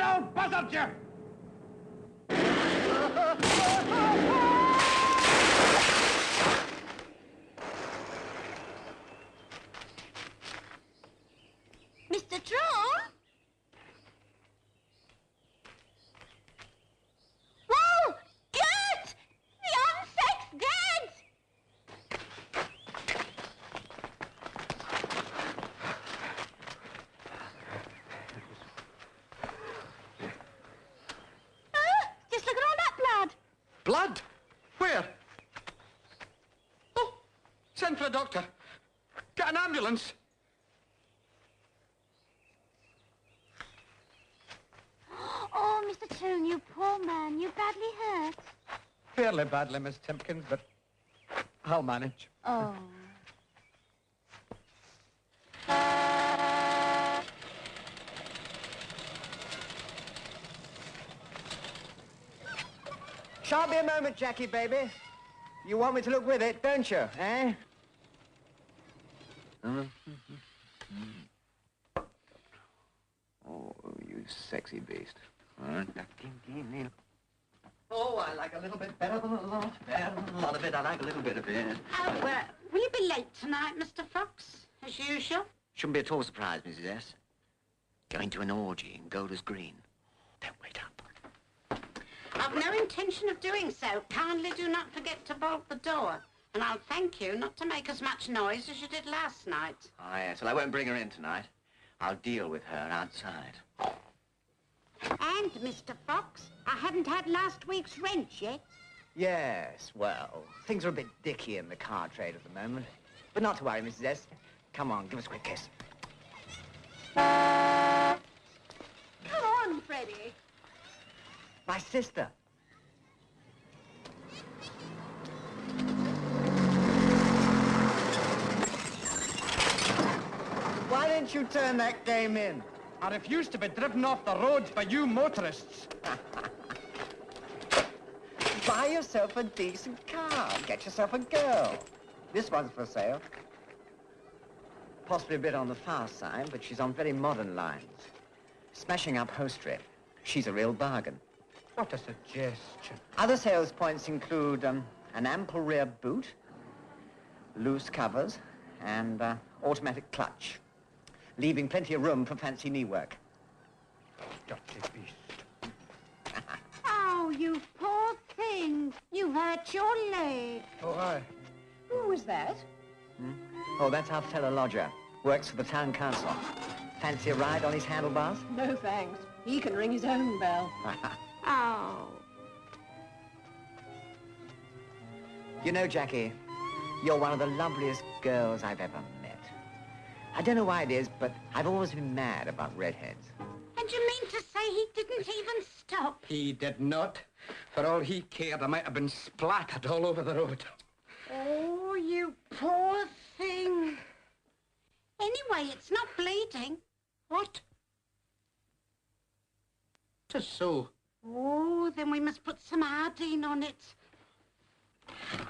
old buzzard, you! Mr. Troon? Whoa! Gert! The unsexed dead! Just look at all that blood. Blood? Where? Oh, send for a doctor. Get an ambulance. Oh, Mr. Troon, you poor man. You badly hurt. Fairly badly, Miss Timpkins, but I'll manage. Oh. Shan't be a moment, Jackie, baby. You want me to look with it, don't you, eh? Oh, you sexy beast. Oh, I like a little bit better than a lot. Better than a lot of it. I like a little bit of it. Oh, will you be late tonight, Mr. Fox, as usual? Shouldn't be at all surprised, Mrs. S. Going to an orgy in Golders Green. Don't wait up. I've no intention of doing so. Kindly do not forget to bolt the door. And I'll thank you not to make as much noise as you did last night. Oh, yes. Well, I won't bring her in tonight. I'll deal with her outside. And, Mr. Fox, I haven't had last week's rent yet. Yes, well, things are a bit dicky in the car trade at the moment. But not to worry, Mrs. S. Come on, give us a quick kiss. Come on, Freddie. My sister. Why didn't you turn that game in? I refuse to be driven off the roads by you motorists. Buy yourself a decent car. Get yourself a girl. This one's for sale. Possibly a bit on the fast side, but she's on very modern lines. Smashing upholstery. She's a real bargain. What a suggestion. Other sales points include an ample rear boot, loose covers, and automatic clutch, leaving plenty of room for fancy knee work. Dirty beast. Oh, you poor thing. You hurt your leg. Oh, aye. Who was that? Oh, that's our fellow lodger. Works for the town council. Fancy a ride on his handlebars? No, thanks. He can ring his own bell. Oh. You know, Jackie, you're one of the loveliest girls I've ever met. I don't know why it is, but I've always been mad about redheads. And you mean to say he didn't even stop? He did not. For all he cared, I might have been splattered all over the road. Oh, you poor thing. Anyway, it's not bleeding. What? Just so. Oh, then we must put some iodine on it.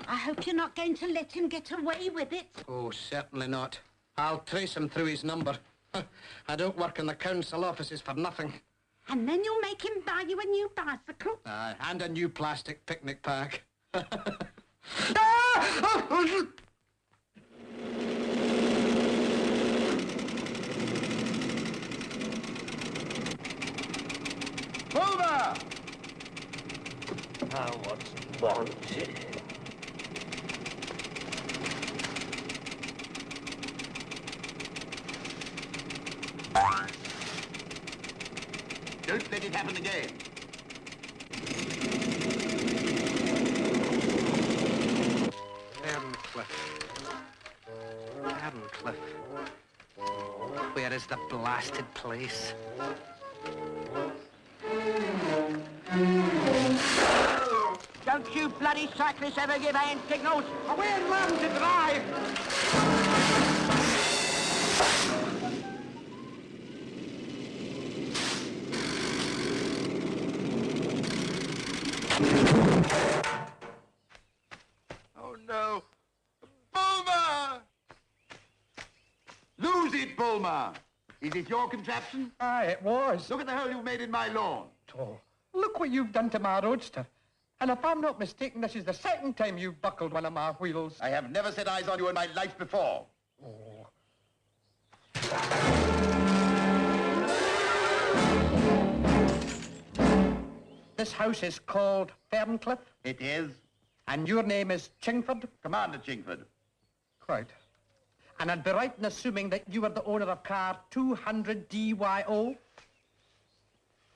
I hope you're not going to let him get away with it. Oh, certainly not. I'll trace him through his number. I don't work in the council offices for nothing. And then you'll make him buy you a new bicycle. Aye, and a new plastic picnic pack. Over! Oh, what's wanted? Don't let it happen again. Cliff. Where is the blasted place? Don't you bloody cyclists ever give hand signals? Away and learn to drive! Oh, no. Bulmer! Lose it, Bulmer! Is it your contraption? Aye, it was. Look at the hole you've made in my lawn. Oh, look what you've done to my roadster. And if I'm not mistaken, this is the second time you've buckled one of my wheels. I have never set eyes on you in my life before. Oh. This house is called Ferncliff? It is. And your name is Chingford? Commander Chingford. Quite. And I'd be right in assuming that you are the owner of car 200 DYO?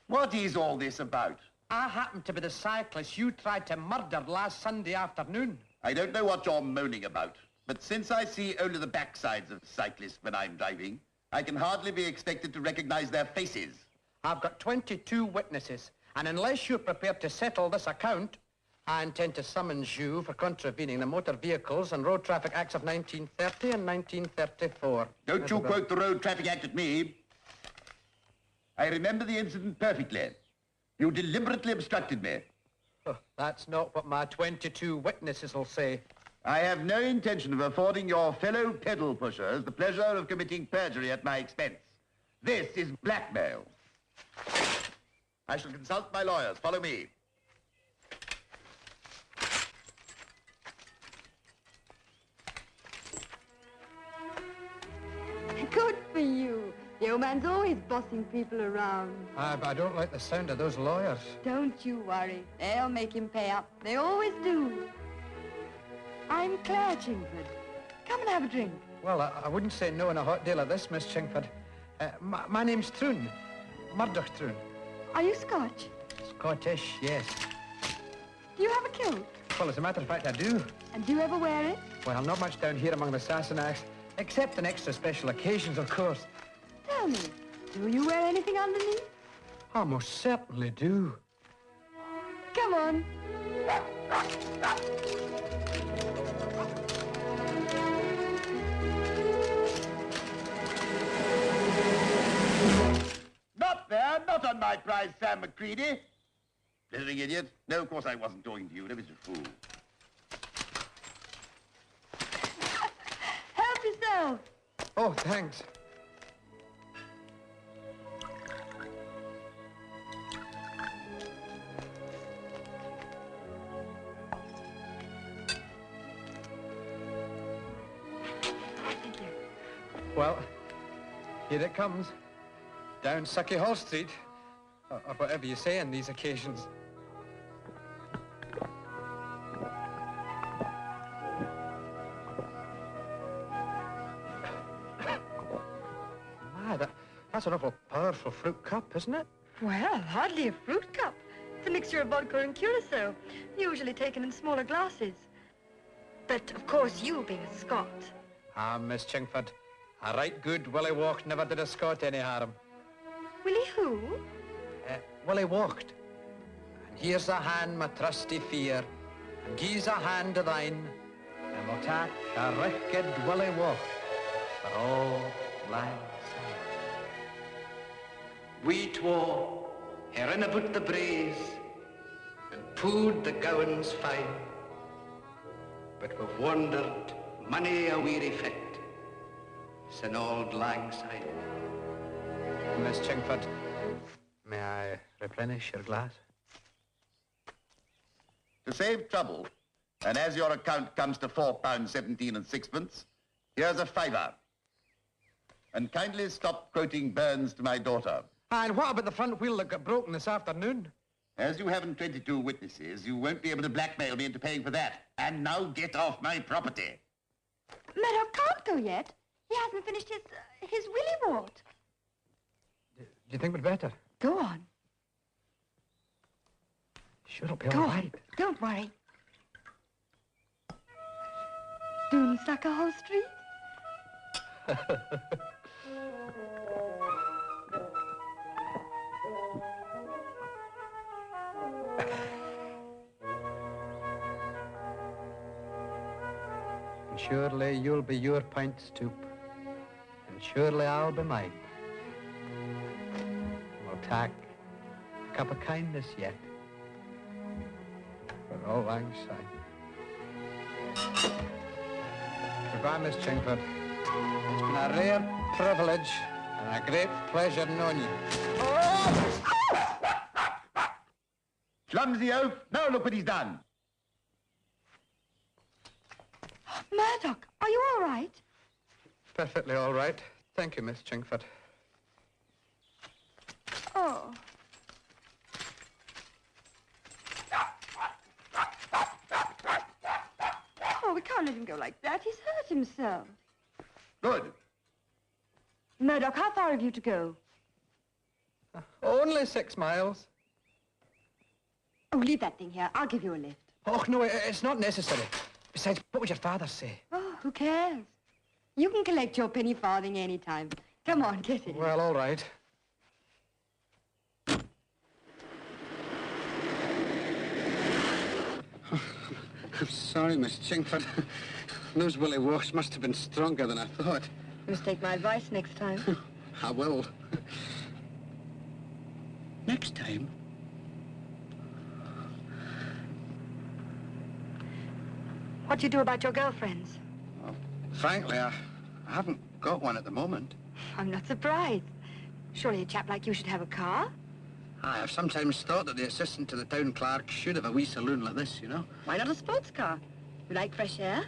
What is all this about? I happen to be the cyclist you tried to murder last Sunday afternoon. I don't know what you're moaning about, but since I see only the backsides of cyclists when I'm driving, I can hardly be expected to recognize their faces. I've got 22 witnesses, and unless you're prepared to settle this account, I intend to summons you for contravening the Motor Vehicles and Road Traffic Acts of 1930 and 1934. Don't you quote the Road Traffic Act at me. I remember the incident perfectly. You deliberately obstructed me. Oh, that's not what my 22 witnesses will say. I have no intention of affording your fellow pedal pushers the pleasure of committing perjury at my expense. This is blackmail. I shall consult my lawyers. Follow me. Good for you. The old man's always bossing people around. But I don't like the sound of those lawyers. Don't you worry. They'll make him pay up. They always do. I'm Claire Chingford. Come and have a drink. Well, I wouldn't say no in a hot day like this, Miss Chingford. My name's Troon. Murdoch Troon. Are you Scotch? Scottish, yes. Do you have a kilt? Well, as a matter of fact, I do. And do you ever wear it? Well, not much down here among the Sassenachs, except on extra special occasions, of course. Tell me, do you wear anything underneath? I most certainly do. Come on. Not there, not on my prize, Sam McCready. Blithering idiot. No, of course I wasn't talking to you. Don't be a fool. Help yourself. Oh, thanks. Thank you. Well, here it comes. Down Sucky Hall Street. Or whatever you say on these occasions. My, that's an awful powerful fruit cup, isn't it? Well, hardly a fruit cup. It's a mixture of vodka and curacao, usually taken in smaller glasses. But, of course, you being a Scot. Miss Chingford, a right good Willie walked never did a Scot any harm. Willie who? Willie walked. And here's a hand, my trusty fear, and gies a hand to thine, and we'll tak a wicked Willie walk for all lang syne. We twa are in about the braes, and pu'd the gowans fine, but we've wandered many a weary fit, sin old lang syne. Miss Chingford, may I replenish your glass? To save trouble, and as your account comes to £4.17 and sixpence, here's a fiver. And kindly stop quoting Burns to my daughter. And what about the front wheel that got broken this afternoon? As you haven't 22 witnesses, you won't be able to blackmail me into paying for that. And now get off my property. Murdoch can't go yet. He hasn't finished his willy wart. Do you think we'd better? Go on. Sure, it'll be Go all on. right. Don't worry. Doonsucker Hall Street? And surely you'll be your pint stoop, and surely I'll be mine. We'll tak a cup of kindness yet, for all lang syne. Goodbye, Miss Chingford. It's been a rare privilege A great pleasure knowing you. Clumsy oaf. Now look what he's done. Murdoch, are you all right? Perfectly all right. Thank you, Miss Chingford. Oh. Oh, we can't let him go like that. He's hurt himself. Good. Murdoch, how far have you to go? Only 6 miles. Oh, leave that thing here. I'll give you a lift. Oh, no, it's not necessary. Besides, what would your father say? Oh, who cares? You can collect your penny farthing any time. Come on, get it. Well, all right. I'm sorry, Miss Chingford. Those willy walks must have been stronger than I thought. You must take my advice next time. I will. Next time? What do you do about your girlfriends? Well, frankly, I haven't got one at the moment. I'm not surprised. Surely a chap like you should have a car. I've sometimes thought that the assistant to the town clerk should have a wee saloon like this, you know. Why not a sports car? You like fresh air?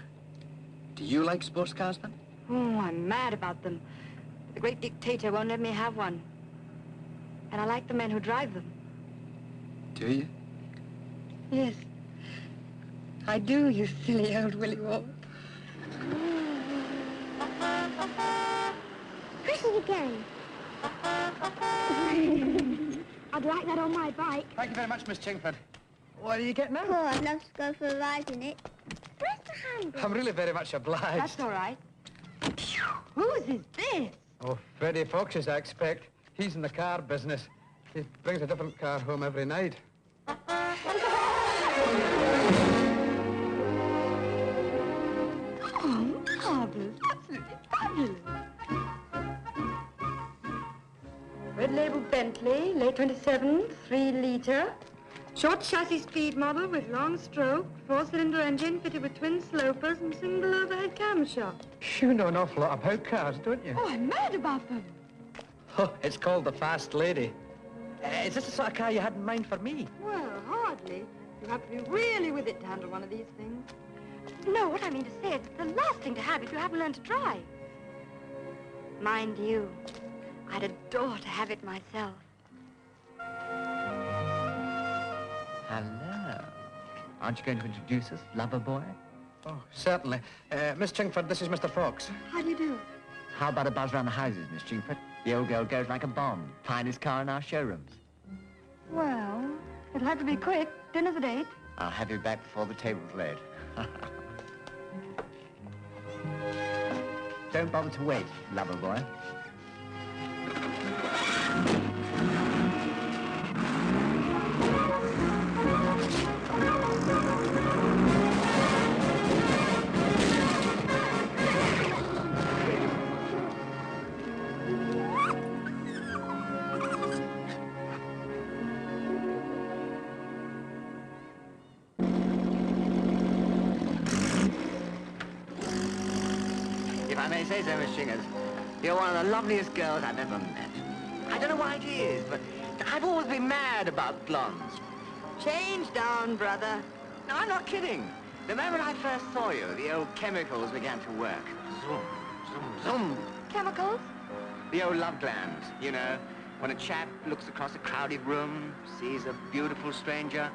Do you like sports cars, then? Oh, I'm mad about them. The great dictator won't let me have one. And I like the men who drive them. Do you? Yes. I do, you silly old Willy Walt. Where's he going? I'd like that on my bike. Thank you very much, Miss Chingford. What are you getting now? Oh, I'd love to go for a ride in it. Where's the handle? I'm really very much obliged. That's all right. Whose is this? Oh, Freddie Fox's, I expect. He's in the car business. He brings a different car home every night. Oh, marvelous. Absolutely fabulous. Red label Bentley, late 27, 3-litre. Short chassis speed model with long stroke, 4-cylinder engine fitted with twin slopers and single overhead camshaft. You know an awful lot about cars, don't you? Oh, I'm mad about them. Oh, it's called the Fast Lady. Is this the sort of car you had in mind for me? Well, hardly. You have to be really with it to handle one of these things. No, what I mean to say is it's the last thing to have if you haven't learned to drive. Mind you, I'd adore to have it myself. Hello. Aren't you going to introduce us, lover boy? Oh, certainly. Miss Chingford, this is Mr. Fox. How do you do? How about a buzz around the houses, Miss Chingford? The old girl goes like a bomb. Finest car in our showrooms. Well, it'll have to be quick. Dinner's at 8. I'll have you back before the table's laid. Don't bother to wait, lover boy. If I may say so, Miss Chingers, you're one of the loveliest girls I've ever met. I don't know why it is, but I've always been mad about blondes. Change down, brother. No, I'm not kidding. The moment I first saw you, the old chemicals began to work. Zoom, zoom, zoom. Chemicals? The old love glands, you know, when a chap looks across a crowded room, sees a beautiful stranger,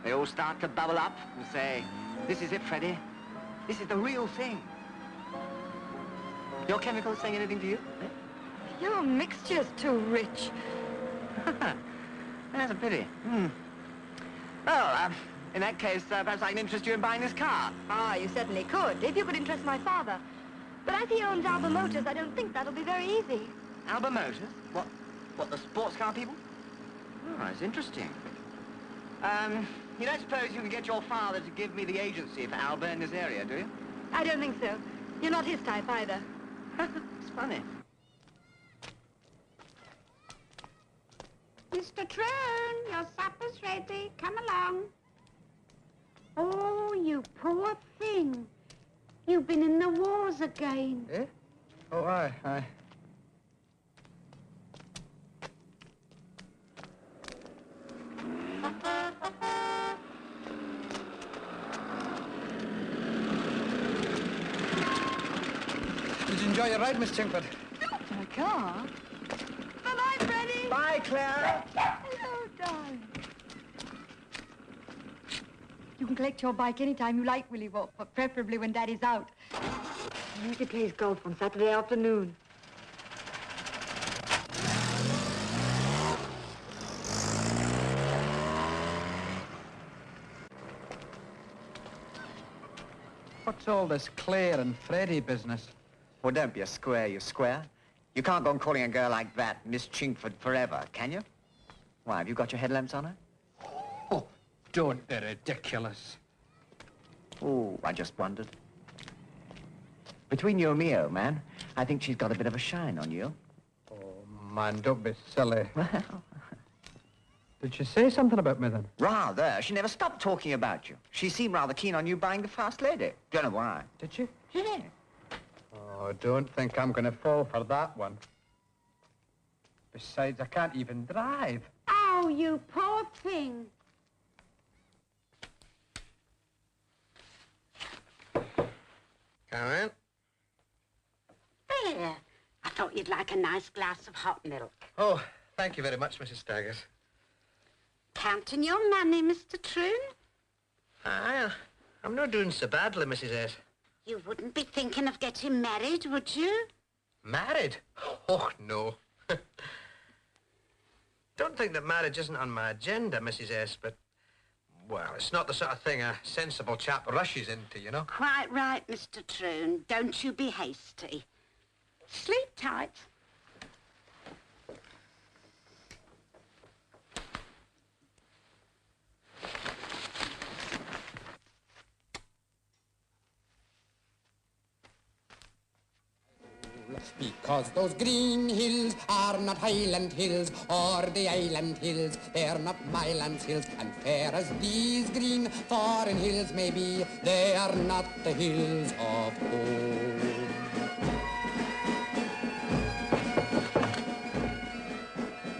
they all start to bubble up and say, "This is it, Freddie. This is the real thing." Your chemicals saying anything to you? Eh? Your mixture's too rich. That's a pity. Well, in that case, perhaps I can interest you in buying this car. Ah, you certainly could, if you could interest my father. But as he owns Alba Motors, I don't think that'll be very easy. Alba Motors? What, the sports car people? Oh, that's interesting. You don't suppose you could get your father to give me the agency for Alba in this area, do you? I don't think so. You're not his type either. It's funny. Mr. Troon, your supper's ready. Come along. Oh, you poor thing. You've been in the wars again. Eh? Oh, aye. enjoy your ride, Miss Chingford. My car? Bye-bye, Freddie. Bye, Claire. Hello, darling. You can collect your bike anytime you like, Willie, but preferably when Daddy's out. He usually plays golf on Saturday afternoon. What's all this Claire and Freddie business? Well, don't be a square, you square. You can't go on calling a girl like that Miss Chingford forever, can you? Why, have you got your headlamps on her? Oh, don't be ridiculous. Oh, I just wondered. Between you and me, old man, I think she's got a bit of a shine on you. Oh, man, don't be silly. Well, Did she say something about me, then? rather. She never stopped talking about you. She seemed rather keen on you buying the fast lady. Don't know why. Did she? Yeah. Oh, don't think I'm going to fall for that one. Besides, I can't even drive. Oh, you poor thing. Come in. There. I thought you'd like a nice glass of hot milk. Oh, thank you very much, Mrs. Staggers. Counting your money, Mr. Troon? I'm not doing so badly, Mrs. S. You wouldn't be thinking of getting married, would you? Married? Oh, no. Don't think that marriage isn't on my agenda, Mrs. S, but, well, it's not the sort of thing a sensible chap rushes into, you know? Quite right, Mr. Troon. Don't you be hasty. Sleep tight. Because those green hills are not Highland hills or the Island hills. They're not my land's hills, and fair as these green foreign hills may be, they are not the hills of home.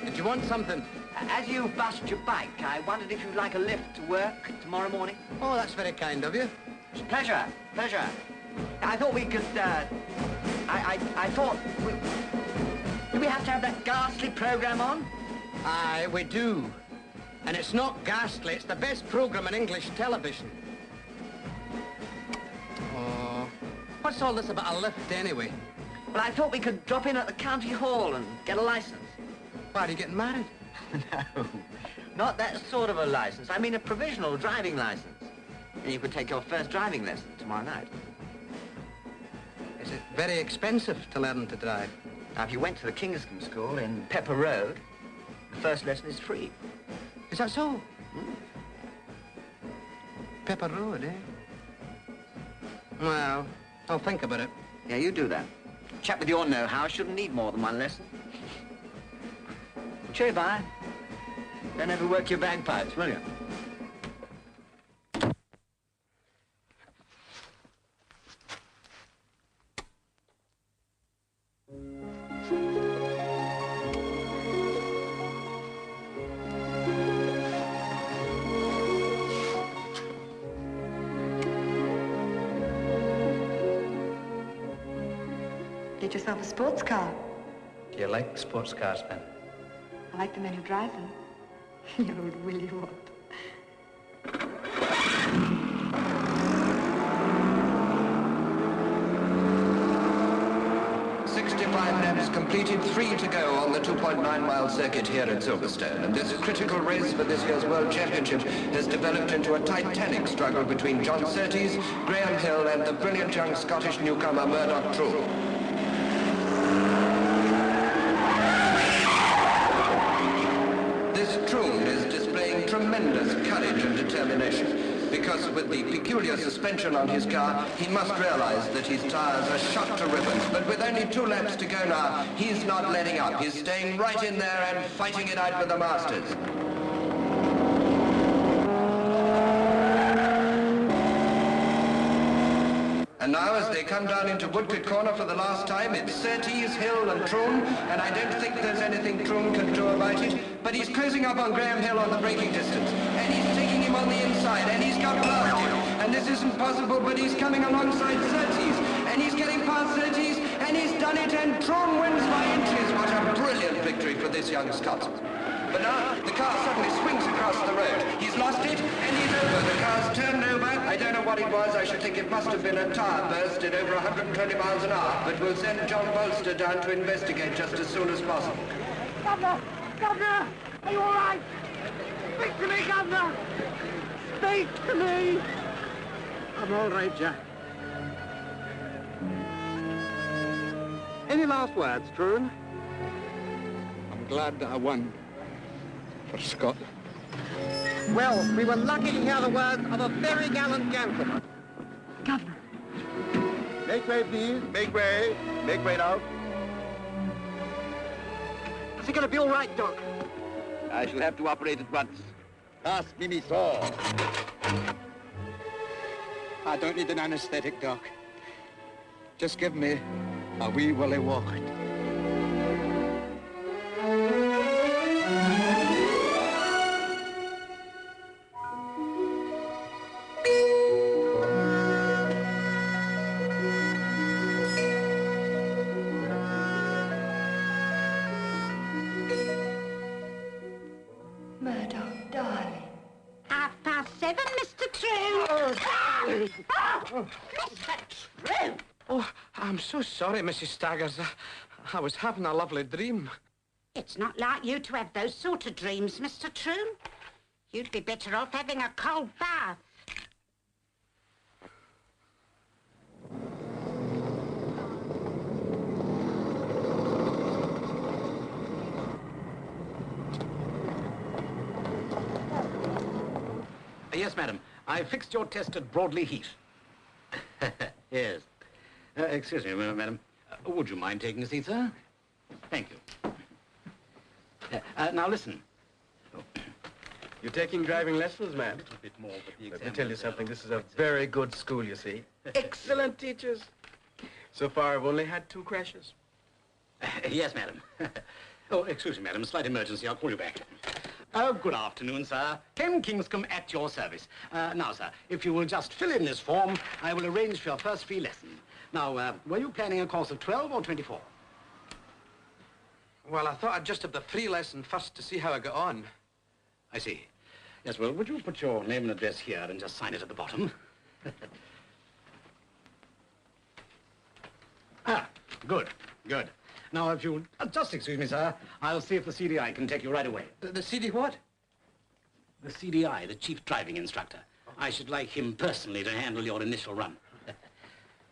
Did you want something? As you bust your bike, I wondered if you'd like a lift to work tomorrow morning. Oh, that's very kind of you. Pleasure, pleasure. I thought we could, I thought, do we have to have that ghastly program on? Aye, we do. And it's not ghastly, it's the best program in English television. Oh, what's all this about a lift anyway? Well, I thought we could drop in at the county hall and get a license. Why, are you getting married? No, not that sort of a license. I mean a provisional driving license. And you could take your first driving lesson tomorrow night. Is it very expensive to learn to drive? Now, if you went to the Kingscombe School in Pepper Road, the first lesson is free. Is that so? Pepper Road, eh? Well, I'll think about it. Yeah, you do that. A chap with your know-how shouldn't need more than one lesson. Cheer, bye. Don't ever work your bagpipes, will you? Get yourself a sports car. Do you like sports cars, then? I like the men who drive them. You old Willie what? 65 laps completed, 3 to go on the 2.9-mile circuit here at Silverstone. And this critical race for this year's World Championship has developed into a titanic struggle between John Surtees, Graham Hill and the brilliant young Scottish newcomer Murdoch Troon. This Troon is displaying tremendous courage and determination, because with the peculiar suspension on his car, he must realize that his tires are shot to ribbons. But with only 2 laps to go now, he's not letting up. He's staying right in there and fighting it out with the Masters. And now, as they come down into Woodcote Corner for the last time, it's Surtees, Hill and Troon, and I don't think there's anything Troon can do about it, but he's closing up on Graham Hill on the braking distance, and he's taking him on the inside, and he's got past him, and this isn't possible, but he's coming alongside Surtees, and he's getting past Surtees, And he's done it, and Troon wins by inches. What a brilliant victory for this young Scotsman. But now the car suddenly swings across the road. He's lost it, and he's over. The car's turned over. I don't know what it was. I should think it must have been a tyre burst at over 120 miles an hour. But we'll send John Bolster down to investigate just as soon as possible. Governor! Governor! Are you all right? Speak to me, Governor! Speak to me! I'm all right, Jack. Any last words, Troon? I'm glad that I won for Scotland. Well, we were lucky to hear the words of a very gallant gentleman. Governor. Make way, please. Make way. Make way now. Is he going to be all right, Doc? I shall have to operate at once. Pass me me saw. I don't need an anesthetic, Doc. Just give me a wee willy walk. Murdoch, darling. 7:30, Mr. Troon. Mr. Troon! Oh, I'm so sorry, Mrs. Staggers. I was having a lovely dream. It's not like you to have those sort of dreams, Mr. Troon. You'd be better off having a cold bath. Yes, madam. I fixed your test at Broadley Heath. Yes. Excuse me, madam. Would you mind taking a seat, sir? Thank you. Now, listen. You're taking driving lessons, man? A little bit more, but the Let me tell you something. This is a very good school, you see. Excellent teachers. So far, I've only had 2 crashes. Yes, madam. Oh, excuse me, madam. Slight emergency. I'll call you back. Good afternoon, sir. Ken Kingscombe at your service. Now, sir, if you will just fill in this form, I will arrange for your first free lesson. Now, were you planning a course of 12 or 24? Well, I thought I'd just have the free lesson first to see how I got on. I see. Yes, well, would you put your name and address here and just sign it at the bottom? Good, good. Now, if you'll just excuse me, sir, I'll see if the CDI can take you right away. The CD what? The CDI, the Chief Driving Instructor. I should like him personally to handle your initial run.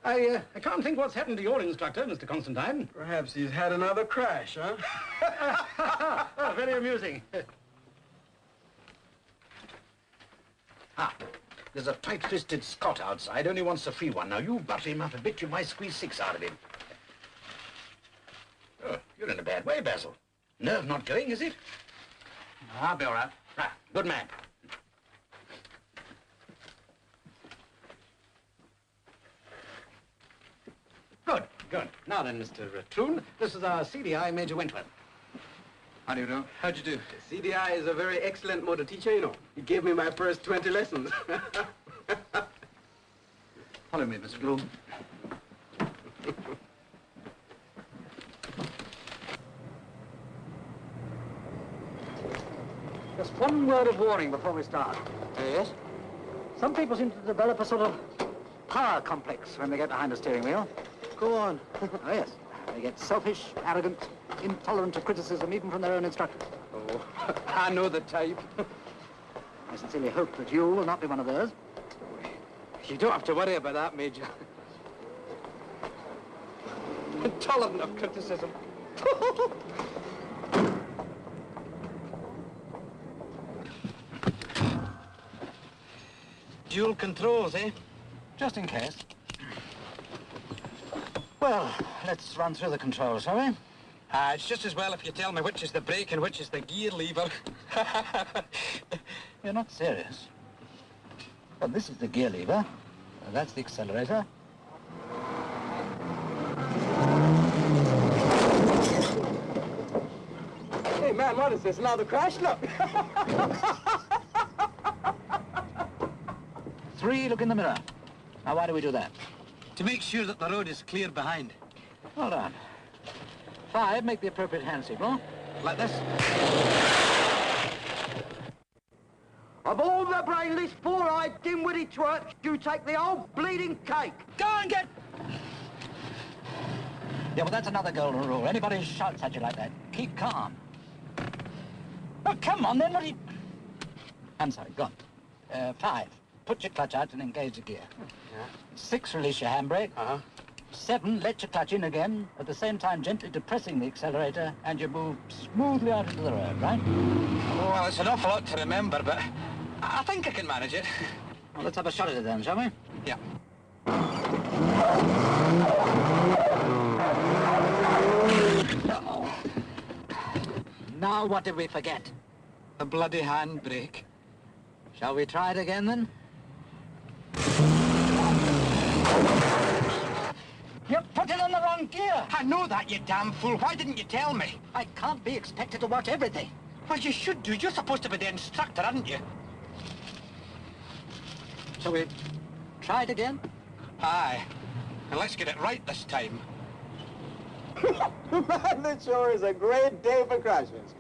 I can't think what's happened to your instructor, Mr. Constantine. Perhaps he's had another crash, huh? Oh, very amusing. There's a tight-fisted Scot outside, only wants a free one. Now, you butter him up a bit, you might squeeze 6 out of him. Oh, you're in a bad way, Basil. Nerve not going, is it? I'll be all right. Right, good man. Good, good. Now then, Mr. Troon, this is our CDI, Major Wentworth. How do you do? How'd you do? CDI is a very excellent motor teacher, you know. He gave me my first 20 lessons. Follow me, Mr. Bloom. Just one word of warning before we start. Yes? Some people seem to develop a sort of power complex when they get behind a steering wheel. Go on. Oh, yes. They get selfish, arrogant, intolerant of criticism, even from their own instructors. Oh, I know the type. I sincerely hope that you will not be one of those. You don't have to worry about that, Major. Intolerant of criticism. Dual controls, eh? Just in case. Well, let's run through the controls, shall we? It's just as well if you tell me which is the brake and which is the gear lever. You're not serious. Well, this is the gear lever. That's the accelerator. Hey, man, what is this? Another crash? Look. 3, look in the mirror. Now, why do we do that? To make sure that the road is clear behind. Hold on. 5, make the appropriate hand signal. Like this. Of all the brainless, four-eyed, dim-witted twerps, you take the whole bleeding cake. Go and get... Yeah, well, that's another golden rule. Anybody who shouts at you like that, keep calm. Oh, come on, then. What are you... I'm sorry, go on. 5, put your clutch out and engage the gear. Yeah. 6, release your handbrake. 7, let your clutch in again, at the same time gently depressing the accelerator, and you move smoothly out into the road, right? Well, it's an awful lot to remember, but I think I can manage it. Well, let's have a shot at it then, shall we? Yeah. Now, what did we forget? The bloody handbrake. Shall we try it again, then? You put it on the wrong gear. I know that, you damn fool. Why didn't you tell me? I can't be expected to watch everything. Well, you should do. You're supposed to be the instructor, aren't you? Shall we try it again? Aye. And let's get it right this time. Man, this sure is a great day for crushes.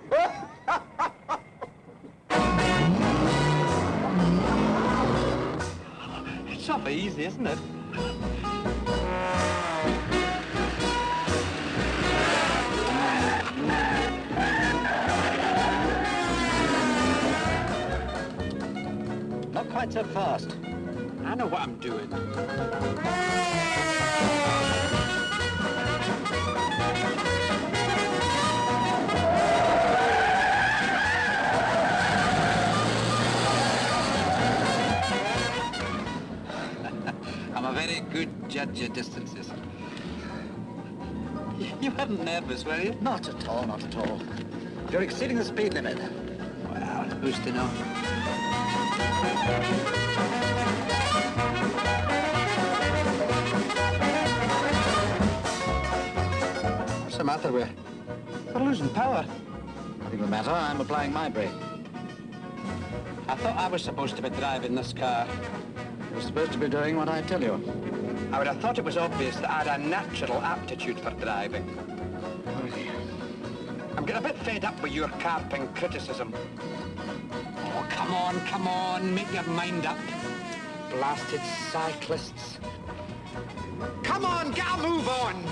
It's awfully easy, isn't it? Not quite so fast. I know what I'm doing. I'm a very good judge of distances. You weren't nervous, were you? Not at all, not at all. You're exceeding the speed limit. Well, who's to know? What's the matter with? We're losing power. Nothing the matter. I'm applying my brake. I thought I was supposed to be driving this car. You're supposed to be doing what I tell you. I would have thought it was obvious that I had a natural aptitude for driving. I'm getting a bit fed up with your carping criticism. Oh, come on, make your mind up. Blasted cyclists. Come on, get a move on.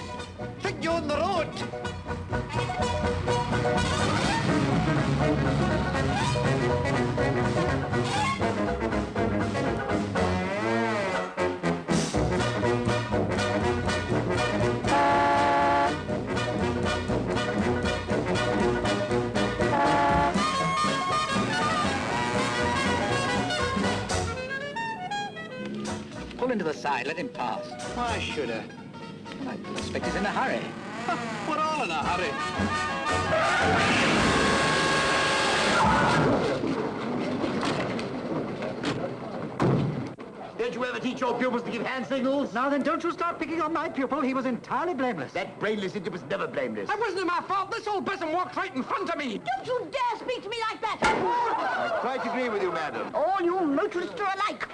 Think you're on the road. Pull into the side, let him pass. Why should I? I expect he's in a hurry. We're all in a hurry. Don't you ever teach your pupils to give hand signals? Now then, don't you start picking on my pupil. He was entirely blameless. That brainless idiot was never blameless. It wasn't my fault. This old besom walked right in front of me. Don't you dare speak to me like that! I quite agree with you, madam. All you motorists are alike.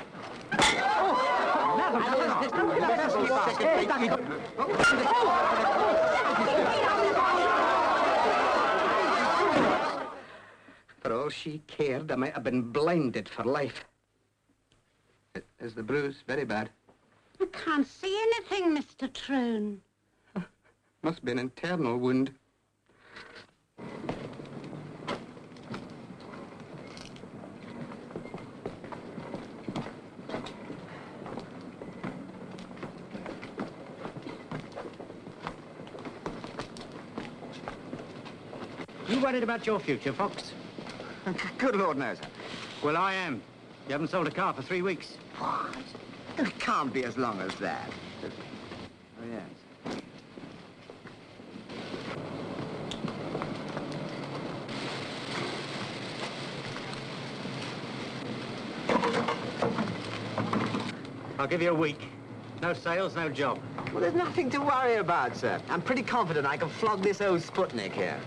For all she cared, I might have been blinded for life. Is the bruise very bad? I can't see anything, Mr. Troon. Must be an internal wound. You worried about your future, Fox? Good Lord, no, sir. Well, I am. You haven't sold a car for 3 weeks. What? It can't be as long as that. Oh, yes. I'll give you a week. No sales, no job. Well, there's nothing to worry about, sir. I'm pretty confident I can flog this old Sputnik here.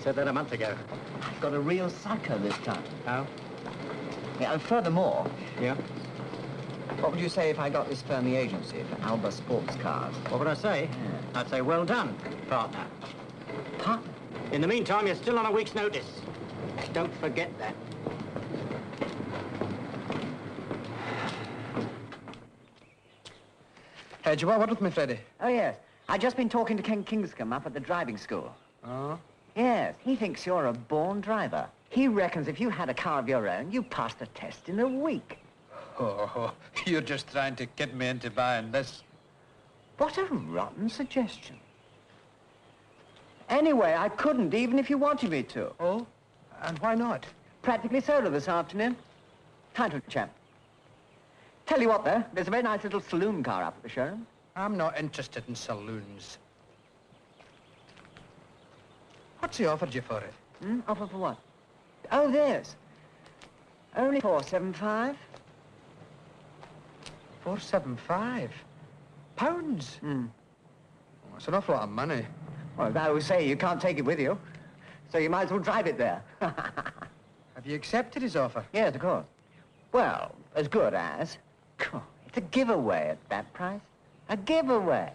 Said that a month ago. I've got a real sucker this time. How? Yeah, and furthermore, Yeah? What would you say if I got this firm the agency for Alba Sports Cars? What would I say? I'd say, well done, partner. Partner? In the meantime, you're still on a week's notice. Don't forget that. Hey, do you want a word with me, Freddie? Oh, yes. I've just been talking to Ken Kingscombe up at the driving school. Oh? Yes, he thinks you're a born driver. He reckons if you had a car of your own, you passed the test in a week. Oh, you're just trying to kid me into buying this. What a rotten suggestion. Anyway, I couldn't, even if you wanted me to. Oh? And why not? Practically solar this afternoon. Title chap. Tell you what, though, there's a very nice little saloon car up at the showroom. I'm not interested in saloons. What's he offered you for it? Offer for what? Oh, this. Only £475. £475? Pounds? That's an awful lot of money. Well, as I always say, you can't take it with you. So you might as well drive it there. Have you accepted his offer? Yes, of course. Well, as good as. It's a giveaway at that price. A giveaway.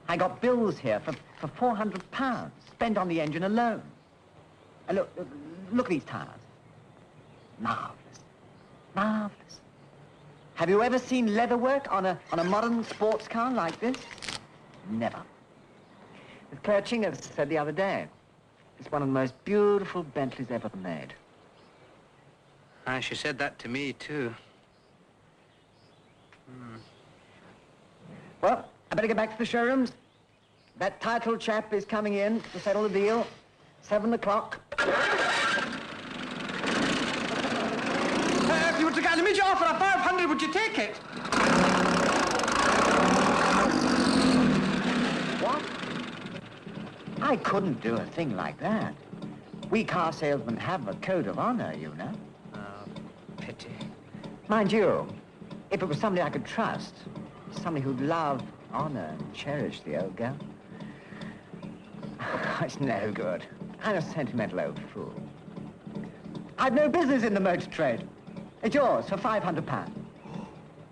I got bills here for £400 spent on the engine alone. And look at these tires. Marvellous. Marvellous. Have you ever seen leatherwork on a modern sports car like this? Never. As Claire Chingford said the other day, it's one of the most beautiful Bentleys ever made. She said that to me, too. Well, I better get back to the showrooms. That title chap is coming in to settle the deal. 7 o'clock. If you were to get an immediate offer of 500, would you take it? What? I couldn't do a thing like that. We car salesmen have a code of honor, you know. Oh, pity. Mind you, if it was somebody I could trust, somebody who'd love, honor, and cherish the old girl. It's no good. I'm a sentimental old fool. I've no business in the motor trade. It's yours for £500.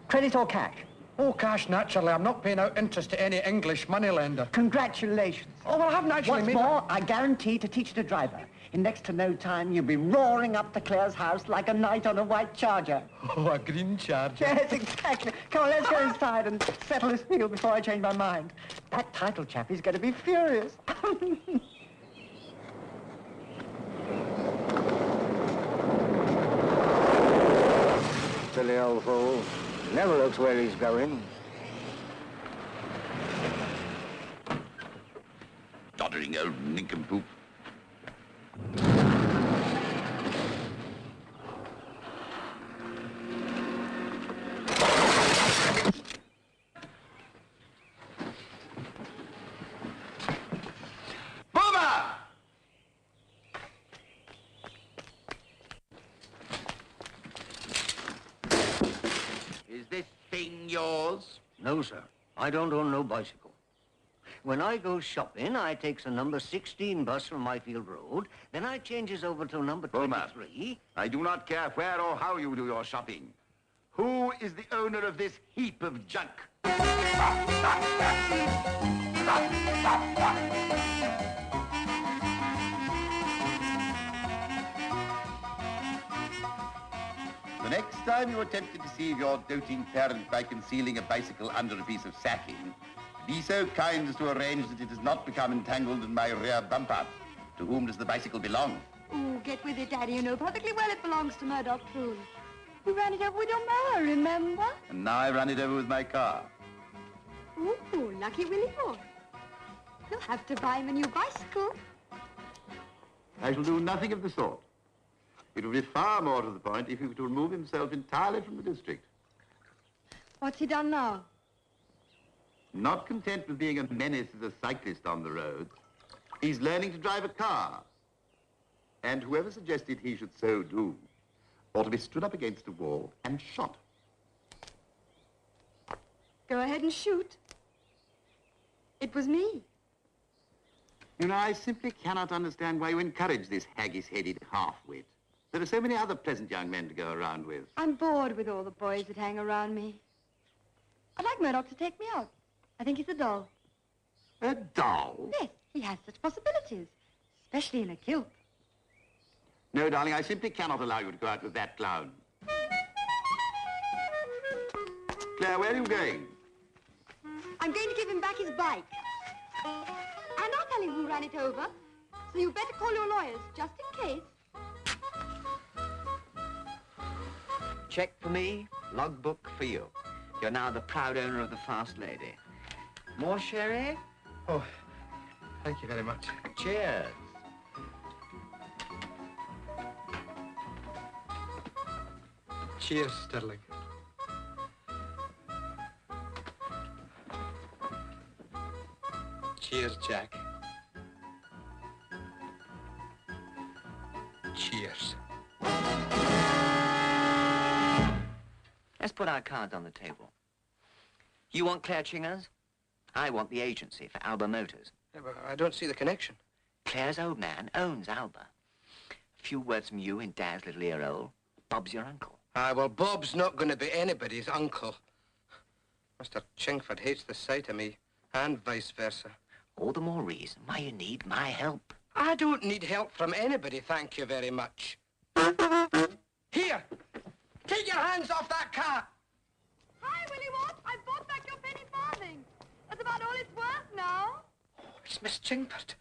Credit or cash? Oh, cash, naturally. I'm not paying out interest to any English moneylender. Congratulations. Oh, well, I haven't actually What's more, I guarantee to teach you to drive her. In next to no time, you'll be roaring up to Claire's house like a knight on a white charger. Oh, a green charger. Yes, exactly. Come on, let's go inside and settle this deal before I change my mind. That title chap is going to be furious. Silly old fool. Never looks where he's going. Doddering old nincompoop. Is this thing yours? No, sir. I don't own no bicycle. When I goes shopping, I takes a number 16 bus from Myfield Road, then I changes over to number 23. I do not care where or how you do your shopping. Who is the owner of this heap of junk? The next time you attempt to deceive your doting parent by concealing a bicycle under a piece of sacking, be so kind as to arrange that it does not become entangled in my rear bumper. To whom does the bicycle belong? Oh, get with it, Daddy. You know perfectly well it belongs to Murdoch Troon. You ran it over with your mower, remember? And now I run it over with my car. Ooh, lucky Willie boy. You'll have to buy him a new bicycle. I shall do nothing of the sort. It would be far more to the point if he were to remove himself entirely from the district. What's he done now? Not content with being a menace as a cyclist on the roads, he's learning to drive a car. And whoever suggested he should so do ought to be stood up against a wall and shot. Go ahead and shoot. It was me. You know, I simply cannot understand why you encourage this haggis-headed half-wit. There are so many other pleasant young men to go around with. I'm bored with all the boys that hang around me. I'd like Murdoch to take me out. I think he's a doll. A doll? Yes, he has such possibilities, especially in a kilt. No, darling, I simply cannot allow you to go out with that clown. Claire, where are you going? I'm going to give him back his bike. And I'll tell him who ran it over, so you better call your lawyers, just in case. Check for me, logbook for you. You're now the proud owner of the Fast Lady. More sherry? Oh, thank you very much. Cheers. Cheers, Sterling. Cheers, Jack. Cheers. Let's put our cards on the table. You want Claire Chingers? I want the agency for Alba Motors. Yeah, but I don't see the connection. Claire's old man owns Alba. A few words from you in Dad's little ear hole. Bob's your uncle. Well, Bob's not going to be anybody's uncle. Mr. Chingford hates the sight of me, and vice versa. All the more reason why you need my help. I don't need help from anybody, thank you very much. Here! Take your hands off that car! Hi, Willie Watt. I bought back your penny farthing. That's about all it's worth now. Oh, it's Miss Chingford.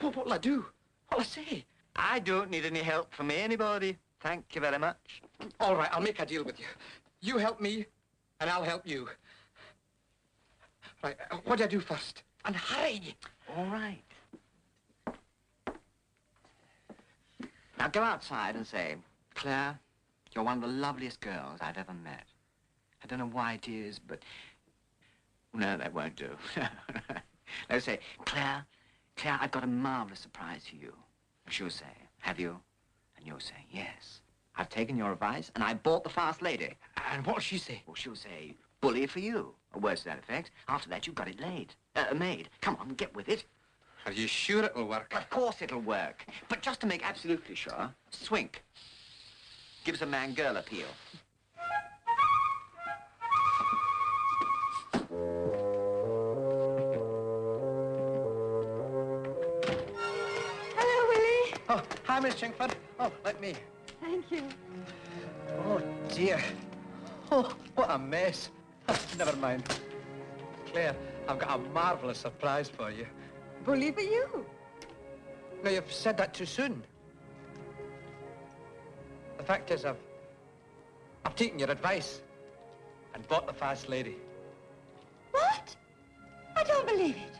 What'll I do? What'll I say? I don't need any help from anybody. Thank you very much. All right, I'll make a deal with you. You help me, and I'll help you. Right, what do I do first? And hurry! All right. Now go outside and say, Claire, you're one of the loveliest girls I've ever met. I don't know why it is, but... No, that won't do. No, say, Claire, I've got a marvelous surprise for you. She'll say, have you? And you'll say, yes. I've taken your advice, and I bought the Fast Lady. And what'll she say? Well, she'll say, bully for you, or words to that effect. After that, you've got it made. Come on, get with it. Are you sure it'll work? Of course it'll work. But just to make absolutely sure, swink. Gives a man-girl appeal. Hello, Willie. Oh, hi, Miss Chingford. Oh, let me. Thank you. Oh, dear. Oh, what a mess. Never mind. Claire, I've got a marvelous surprise for you. Bully for you. No, you've said that too soon. The fact is, I've taken your advice and bought the Fast Lady. What? I don't believe it.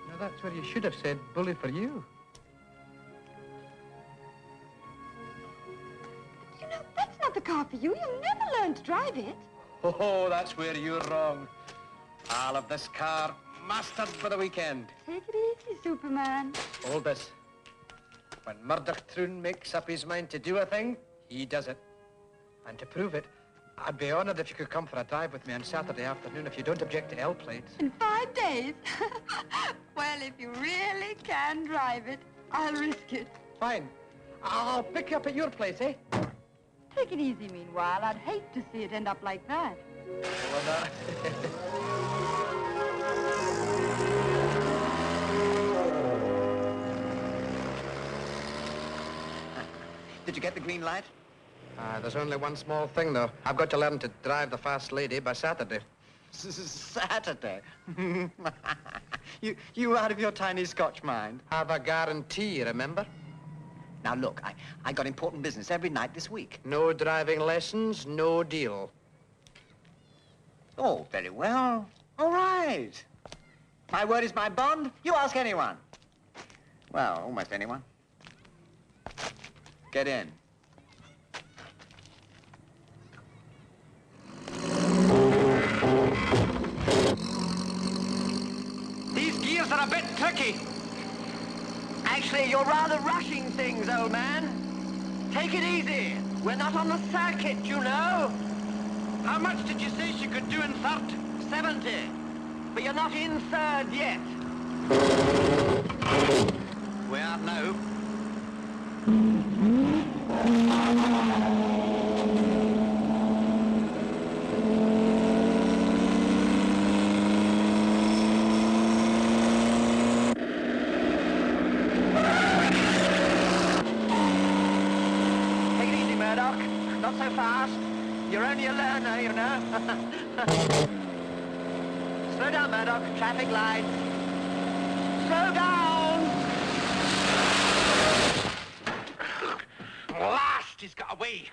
Now, that's where you should have said bully for you. You know, that's not the car for you. You'll never learn to drive it. Oh, that's where you're wrong. I'll have this car mastered for the weekend. Take it easy, Superman. Hold this. When Murdoch Troon makes up his mind to do a thing, he does it. And to prove it, I'd be honored if you could come for a drive with me on Saturday afternoon if you don't object to L plates. In 5 days? Well, if you really can drive it, I'll risk it. Fine. I'll pick you up at your place, eh? Take it easy meanwhile. I'd hate to see it end up like that. Well, Did you get the green light? there's only one small thing, though. I've got to learn to drive the Fast Lady by Saturday. Saturday? you out of your tiny Scotch mind? Have a guarantee, remember? Now, look, I got important business every night this week. No driving lessons, no deal. Oh, very well. All right. My word is my bond. You ask anyone. Well, almost anyone. Get in. These gears are a bit tricky. Actually, you're rather rushing things, old man. Take it easy. We're not on the circuit, you know. How much did you say she could do in third? 70. But you're not in third yet. We are now. Take it easy, Murdoch. Not so fast. You're only a learner, you know. Slow down, Murdoch. Traffic lights. Slow down! Last, he's got away.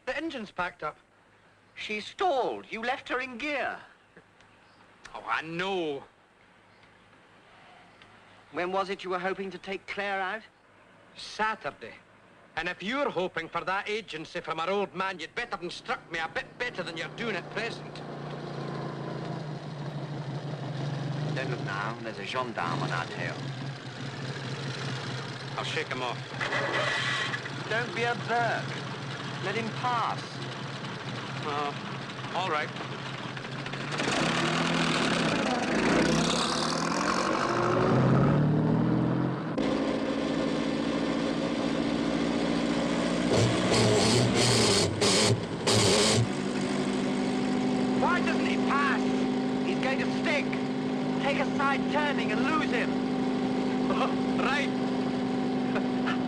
The engine's packed up. She stalled. You left her in gear. Oh, I know. When was it you were hoping to take Claire out? Saturday. And if you're hoping for that agency from our old man, you'd better instruct me a bit better than you're doing at present. Don't look now. There's a gendarme on our tail. I'll shake him off. Don't be a berk. Let him pass. Oh, all right. Why doesn't he pass? He's going to stick. Take a side turning and lose him. Oh, right.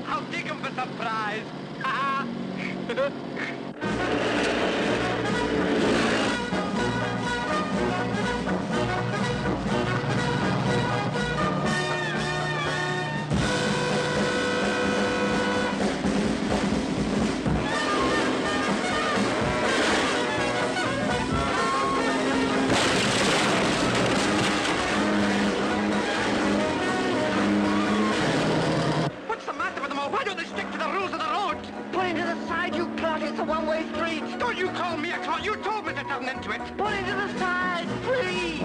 I'll take him for surprise. What's the matter with them all? Why don't they stick to the rules of the road? Pull into the side, you clot. It's a one-way street. Don't you call me a clot. You told me to turn into it. Pull into the side, please.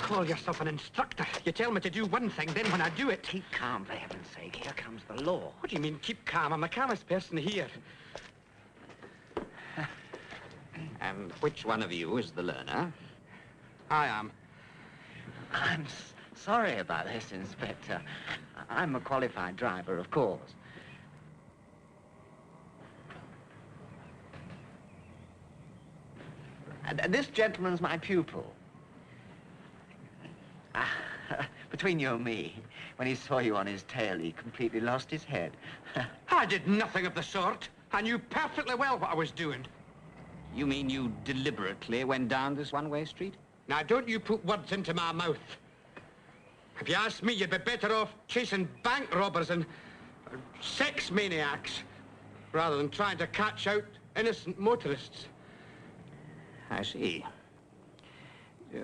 Call yourself an instructor. You tell me to do one thing, then when I do it... Keep calm, for heaven's sake. Here comes the law. What do you mean, keep calm? I'm the calmest person here. And which one of you is the learner? I am. I'm sorry about this, Inspector. I'm a qualified driver, of course. And this gentleman's my pupil. Between you and me, when he saw you on his tail, he completely lost his head. I did nothing of the sort. I knew perfectly well what I was doing. You mean you deliberately went down this one-way street? Now, don't you put words into my mouth. If you ask me, you'd be better off chasing bank robbers and sex maniacs rather than trying to catch out innocent motorists. I see.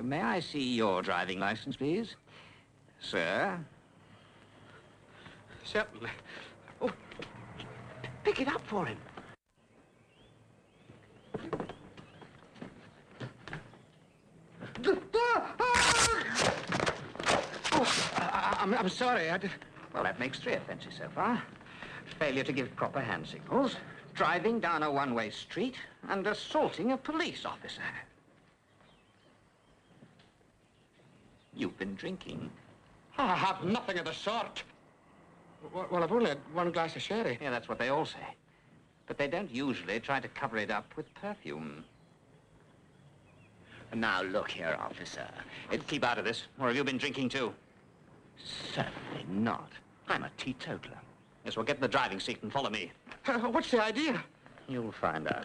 May I see your driving license, please? Sir? Certainly. Oh, pick it up for him. I'm sorry, Well, that makes 3 offenses so far. Failure to give proper hand signals, driving down a one-way street, and assaulting a police officer. You've been drinking. I have nothing of the sort. Well, I've only had 1 glass of sherry. Yeah, that's what they all say. But they don't usually try to cover it up with perfume. Now, look here, officer. Keep out of this, or have you been drinking too? Certainly not. I'm a teetotaler. Yes, well, get in the driving seat and follow me. What's the idea? You'll find out.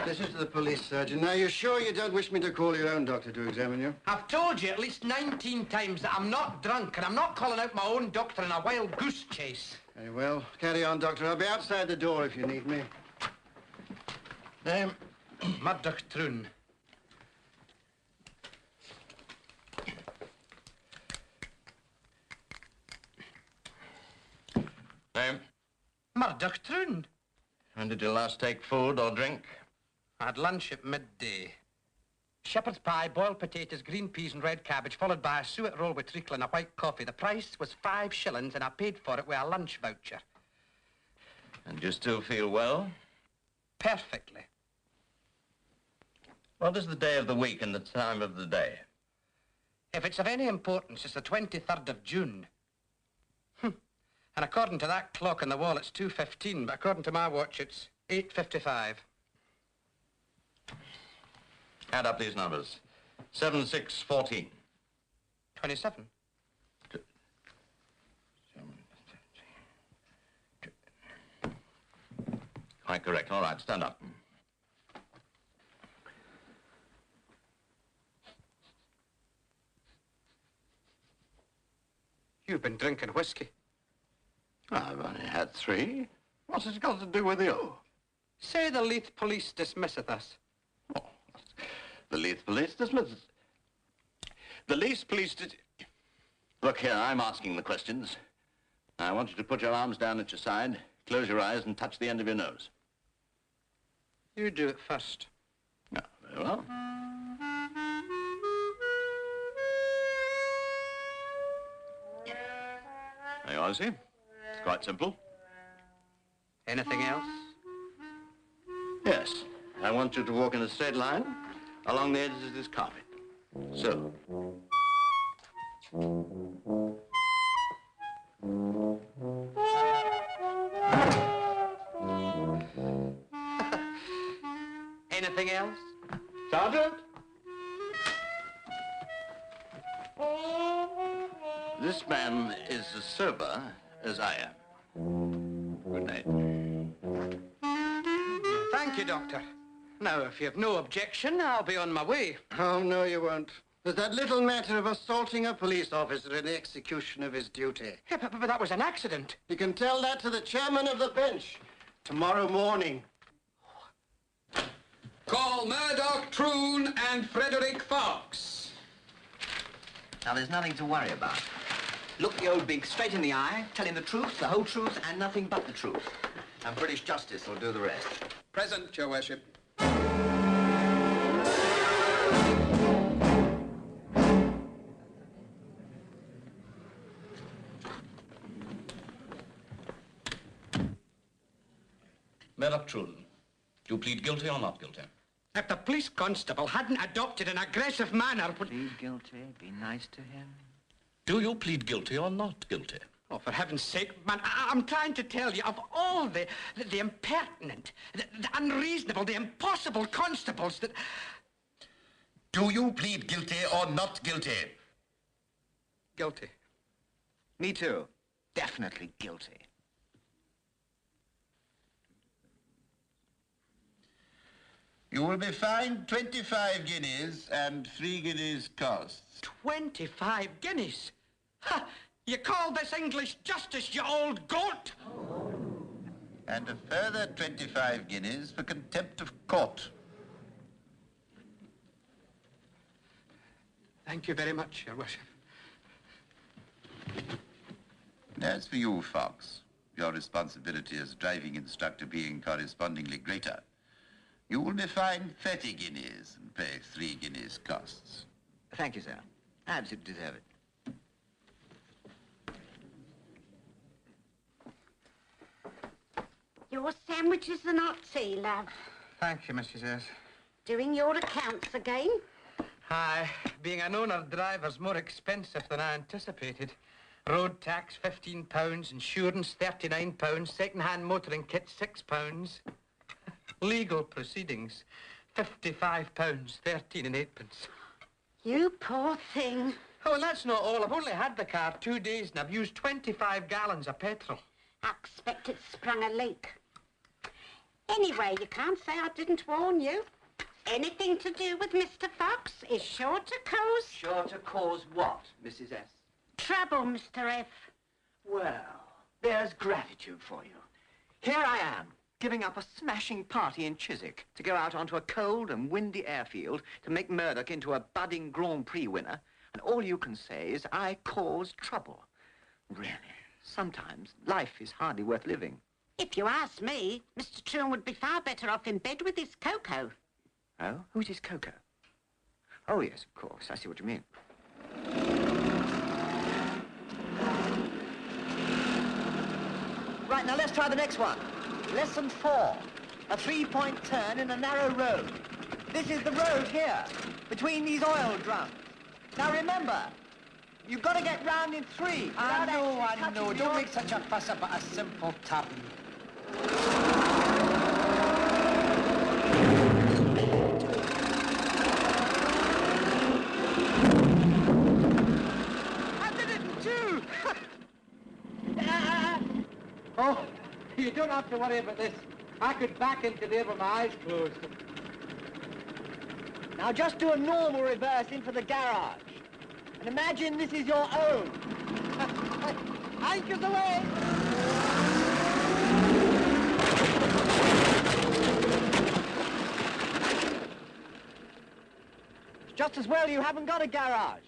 This is to the police surgeon. Now, you're sure you don't wish me to call your own doctor to examine you? I've told you at least 19 times that I'm not drunk, and I'm not calling out my own doctor in a wild goose chase. Very well. Carry on, doctor. I'll be outside the door if you need me. Name? Murdoch Troon. Name? Murdoch Troon. When did you last take food or drink? I had lunch at midday. Shepherd's pie, boiled potatoes, green peas and red cabbage, followed by a suet roll with treacle and a white coffee. The price was 5 shillings, and I paid for it with a lunch voucher. And you still feel well? Perfectly. What is the day of the week and the time of the day? If it's of any importance, it's the 23rd of June. And according to that clock on the wall, it's 2:15, but according to my watch, it's 8:55. Add up these numbers. 7, 6, 14. 27. Quite correct. All right, stand up. You've been drinking whiskey. I've only had 3. What's it got to do with you? Say the Leith police dismisseth us. The Leith police dismisses. The Leith police did... Look here, I'm asking the questions. I want you to put your arms down at your side, close your eyes, and touch the end of your nose. You do it first. No, very well. There you are, see? It's quite simple. Anything else? Yes. I want you to walk in a straight line along the edges of this carpet. So. Anything else? Sergeant? This man is as sober as I am. Good night. Thank you, Doctor. Now, if you have no objection, I'll be on my way. Oh, no, you won't. There's that little matter of assaulting a police officer in the execution of his duty. Yeah, but that was an accident. You can tell that to the chairman of the bench tomorrow morning. Call Murdoch Troon and Frederick Fox. Now, there's nothing to worry about. Look the old big straight in the eye, tell him the truth, the whole truth, and nothing but the truth. And British justice will do the rest. Present, Your Worship. Murdoch Troon, do you plead guilty or not guilty? If the police constable hadn't adopted an aggressive manner... Plead guilty, be nice to him. Do you plead guilty or not guilty? Oh, for heaven's sake, man, I'm trying to tell you, of all the impertinent, the unreasonable, the impossible constables that... Do you plead guilty or not guilty? Guilty. Me too. Definitely guilty. You will be fined 25 guineas and 3 guineas costs. 25 guineas? Ha! You call this English justice, you old goat? And a further 25 guineas for contempt of court. Thank you very much, Your Worship. And as for you, Fox, your responsibility as driving instructor being correspondingly greater, you will be fined 30 guineas and pay 3 guineas costs. Thank you, sir. I absolutely deserve it. Your sandwiches are not tea, love. Thank you, Mrs. S. Doing your accounts again? Aye, being an owner driver's more expensive than I anticipated. Road tax, £15, insurance, £39, second-hand motoring kit, £6. Legal proceedings, £55, 13 and 8 pence. You poor thing. Oh, well, that's not all. I've only had the car 2 days and I've used 25 gallons of petrol. I expect it sprung a leak. Anyway, you can't say I didn't warn you. Anything to do with Mr. Fox is sure to cause... Sure to cause what, Mrs. S? Trouble, Mr. F. Well, there's gratitude for you. Here I am, giving up a smashing party in Chiswick to go out onto a cold and windy airfield to make Murdoch into a budding Grand Prix winner, and all you can say is I caused trouble. Really, sometimes life is hardly worth living. If you ask me, Mr. Troon would be far better off in bed with his Coco. Oh? Who's his Coco? Oh, yes, of course. I see what you mean. Right, Right, now let's try the next one. Lesson 4. A 3-point turn in a narrow road. This is the road here, between these oil drums. Now remember, you've got to get round in 3. I know. Don't make such a fuss about a simple turn. I did it in 2! Oh, you don't have to worry about this. I could back into there with my eyes closed. Now just do a normal reverse into the garage. And imagine this is your own. Anchors away! It's just as well you haven't got a garage.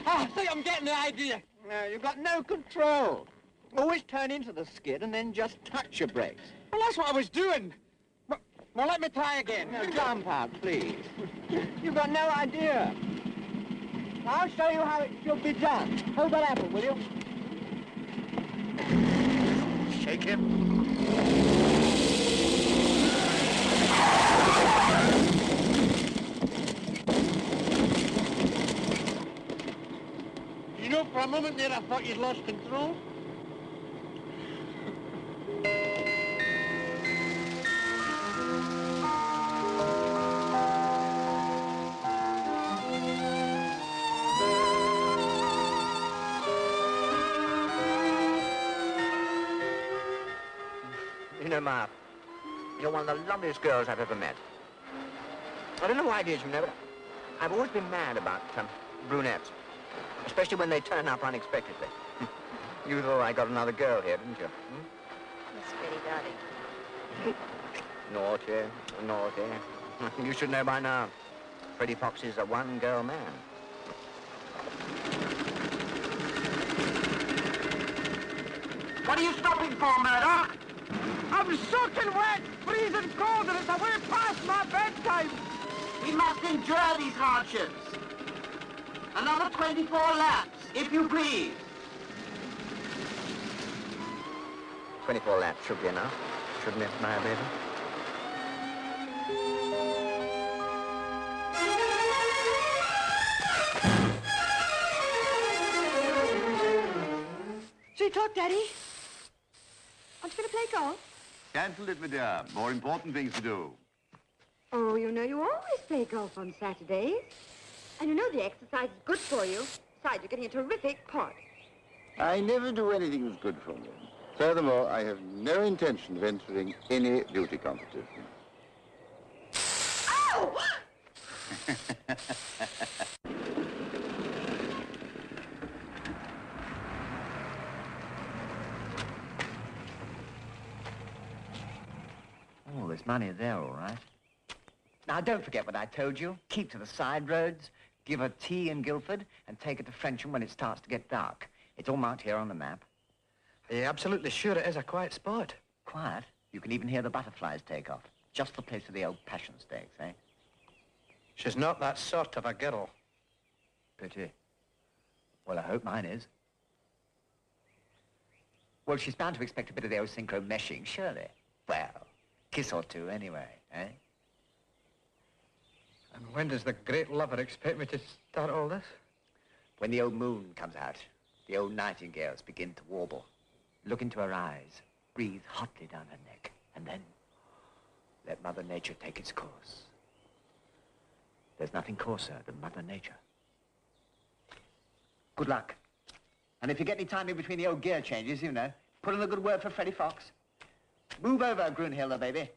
I think I'm getting the idea. No, you've got no control. Always turn into the skid and then just touch your brakes. Well, that's what I was doing. Well, let me try again. No, jump out, please. You've got no idea. I'll show you how it should be done. Hold that apple, will you? Shake him. You know, for a moment there I thought you'd lost control. You know, Ma, you're one of the loveliest girls I've ever met. I don't know why it is, you know, but I've always been mad about brunettes. Especially when they turn up unexpectedly. You thought I got another girl here, didn't you? Yes, Freddie, darling. Naughty. You should know by now. Freddie Fox is a one-girl man. What are you stopping for, Murdoch? I'm soaking wet, freezing cold, and it's a way past my bedtime. We must endure these hardships. Another 24 laps, if you please. 24 laps should be enough, shouldn't it, my baby? Shall we talk, Daddy? Aren't you going to play golf? Cancelled it, my dear. More important things to do. Oh, you know, you always play golf on Saturdays. And you know the exercise is good for you. Besides, you're getting a terrific pot. I never do anything that's good for me. Furthermore, I have no intention of entering any beauty competition. Ow! Oh, there's money there, all right. Now, don't forget what I told you. Keep to the side roads, give her tea in Guildford, and take her to Frensham when it starts to get dark. It's all marked here on the map. Are you absolutely sure it is a quiet spot? Quiet? You can even hear the butterflies take off. Just the place for the old passion stakes, eh? She's not that sort of a girl. Pity. Well, I hope mine is. Well, she's bound to expect a bit of the old synchro meshing, surely. Well, kiss or two anyway, eh? And when does the great lover expect me to start all this? When the old moon comes out, the old nightingales begin to warble. Look into her eyes, breathe hotly down her neck, and then let Mother Nature take its course. There's nothing coarser than Mother Nature. Good luck. And if you get any time in between the old gear changes, you know, put in a good word for Freddie Fox. Move over, Grunhilda, baby.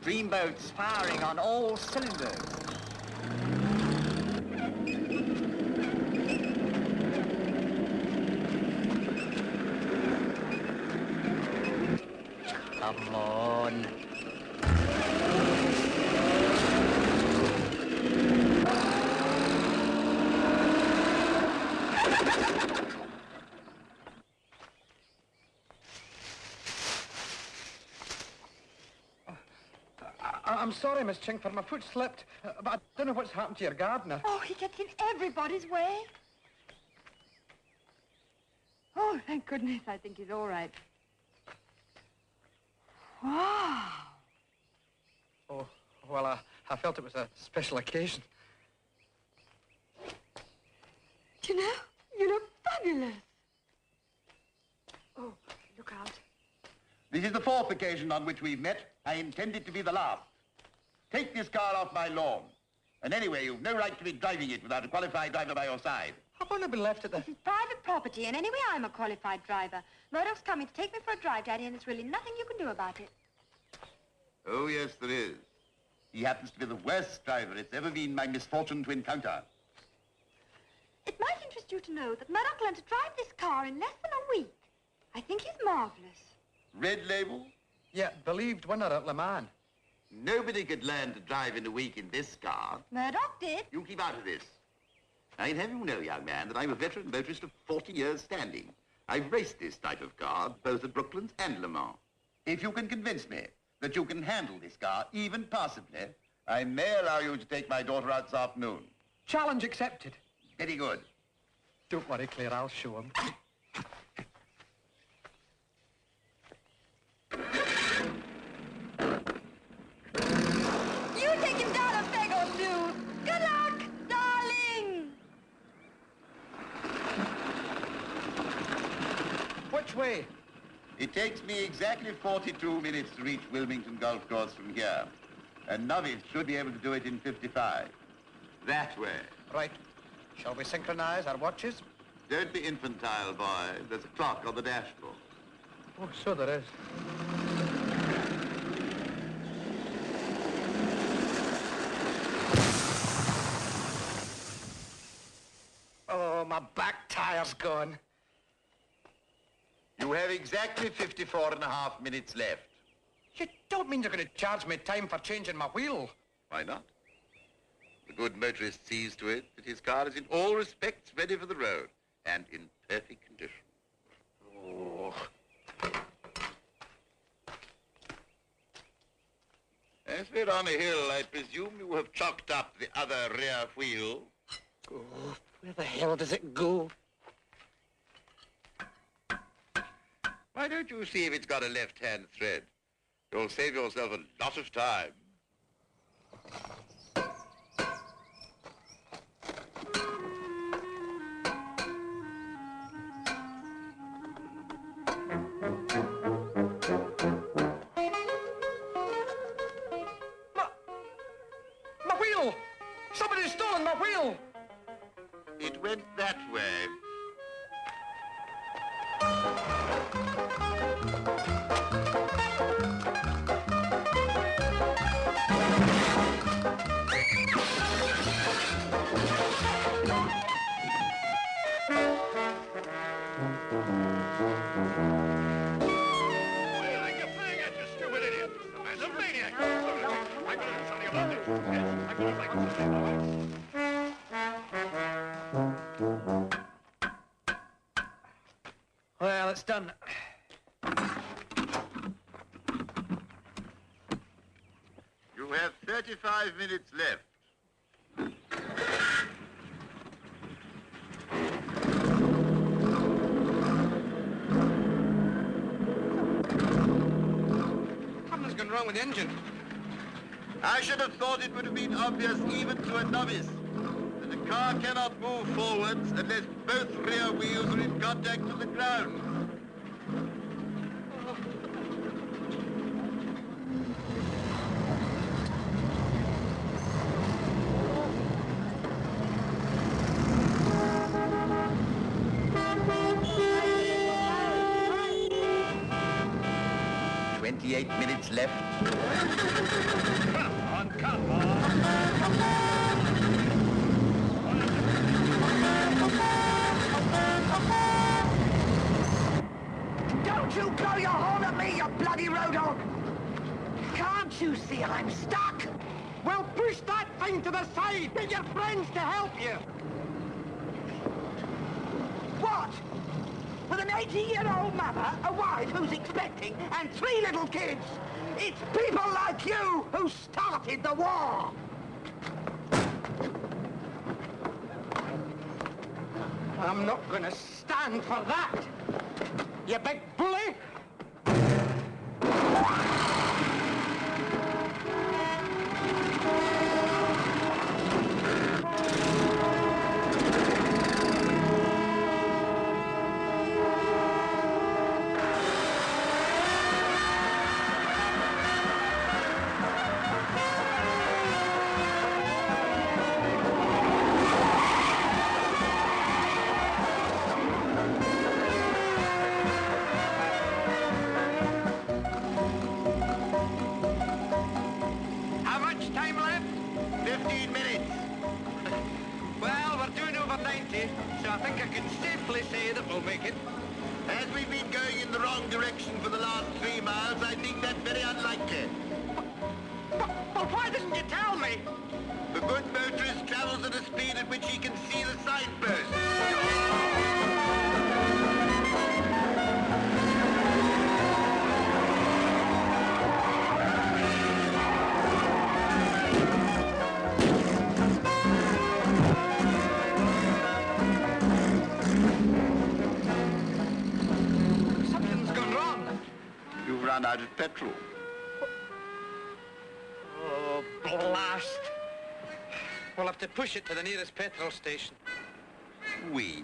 Dreamboat's firing on all cylinders. Come on. I'm sorry, Miss Chingford. My foot slipped. But I don't know what's happened to your gardener. Oh, he gets in everybody's way. Oh, thank goodness. I think he's all right. Wow. Oh, well, I felt it was a special occasion. You look fabulous. Oh, look out. This is the fourth occasion on which we've met. I intend it to be the last. Take this car off my lawn. And anyway, you've no right to be driving it without a qualified driver by your side. I've only been left at the... This is private property, and anyway, I'm a qualified driver. Murdoch's coming to take me for a drive, Daddy, and there's really nothing you can do about it. Oh, yes, there is. He happens to be the worst driver it's ever been my misfortune to encounter. It might interest you to know that Murdoch learned to drive this car in less than a week. I think he's marvelous. Red label? Yeah, believed winner at Le Mans. Nobody could learn to drive in a week in this car. Murdoch did. You keep out of this. I'd have you know, young man, that I'm a veteran motorist of 40 years standing. I've raced this type of car, both at Brooklands and Le Mans. If you can convince me that you can handle this car, even passably, I may allow you to take my daughter out this afternoon. Challenge accepted. Very good. Don't worry, Claire, I'll show him. You take him down a peg or two. Good luck, darling. Which way? It takes me exactly 42 minutes to reach Wilmington Golf Course from here. A novice should be able to do it in 55. That way. Right. Shall we synchronize our watches? Don't be infantile, boy. There's a clock on the dashboard. Oh, so there is. Oh, my back tire's gone. You have exactly 54.5 minutes left. You don't mean you're going to charge me time for changing my wheel? Why not? The good motorist sees to it that his car is in all respects ready for the road and in perfect condition. Oh. As we're on a hill, I presume you have chalked up the other rear wheel. Oh, where the hell does it go? Why don't you see if it's got a left-hand thread? You'll save yourself a lot of time. My wheel! Somebody's stolen my wheel! It went that way. Well, it's done. You have 35 minutes left. Something's gone wrong with the engine. I should have thought it would have been obvious even to a novice that the car cannot move forwards unless both rear wheels are in contact with the ground. Minutes left. Come on. Don't you blow your horn at me, you bloody road dog! Can't you see I'm stuck? Well, push that thing to the side. Get your friends to help you. What? With an 80-year-old mother, a wife who's expecting, and 3 little kids. It's people like you who started the war. I'm not going to stand for that, you big bully. How much time left? 15 minutes. Well, we're doing over 90, so I think I can safely say that we'll make it. As we've been going in the wrong direction for the last 3 miles, I think that's very unlikely. But why didn't you tell me? The good motorist travels at a speed at which he can see the signposts. Something's gone wrong. You've run out of petrol. Oh, blast. We'll have to push it to the nearest petrol station. We.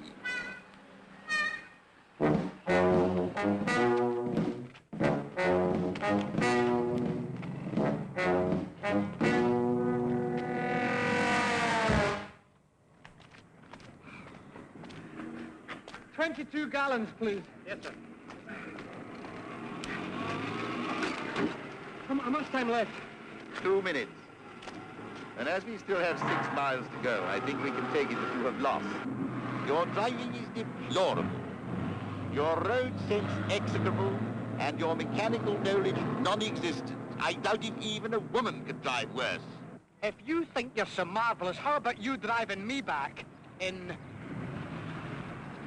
$22 gallons, please. Yes, sir. How much time left? 2 minutes. And as we still have 6 miles to go, I think we can take it that you have lost. Your driving is deplorable. Your road sense execrable, and your mechanical knowledge non-existent. I doubt if even a woman could drive worse. If you think you're so marvellous, how about you driving me back in,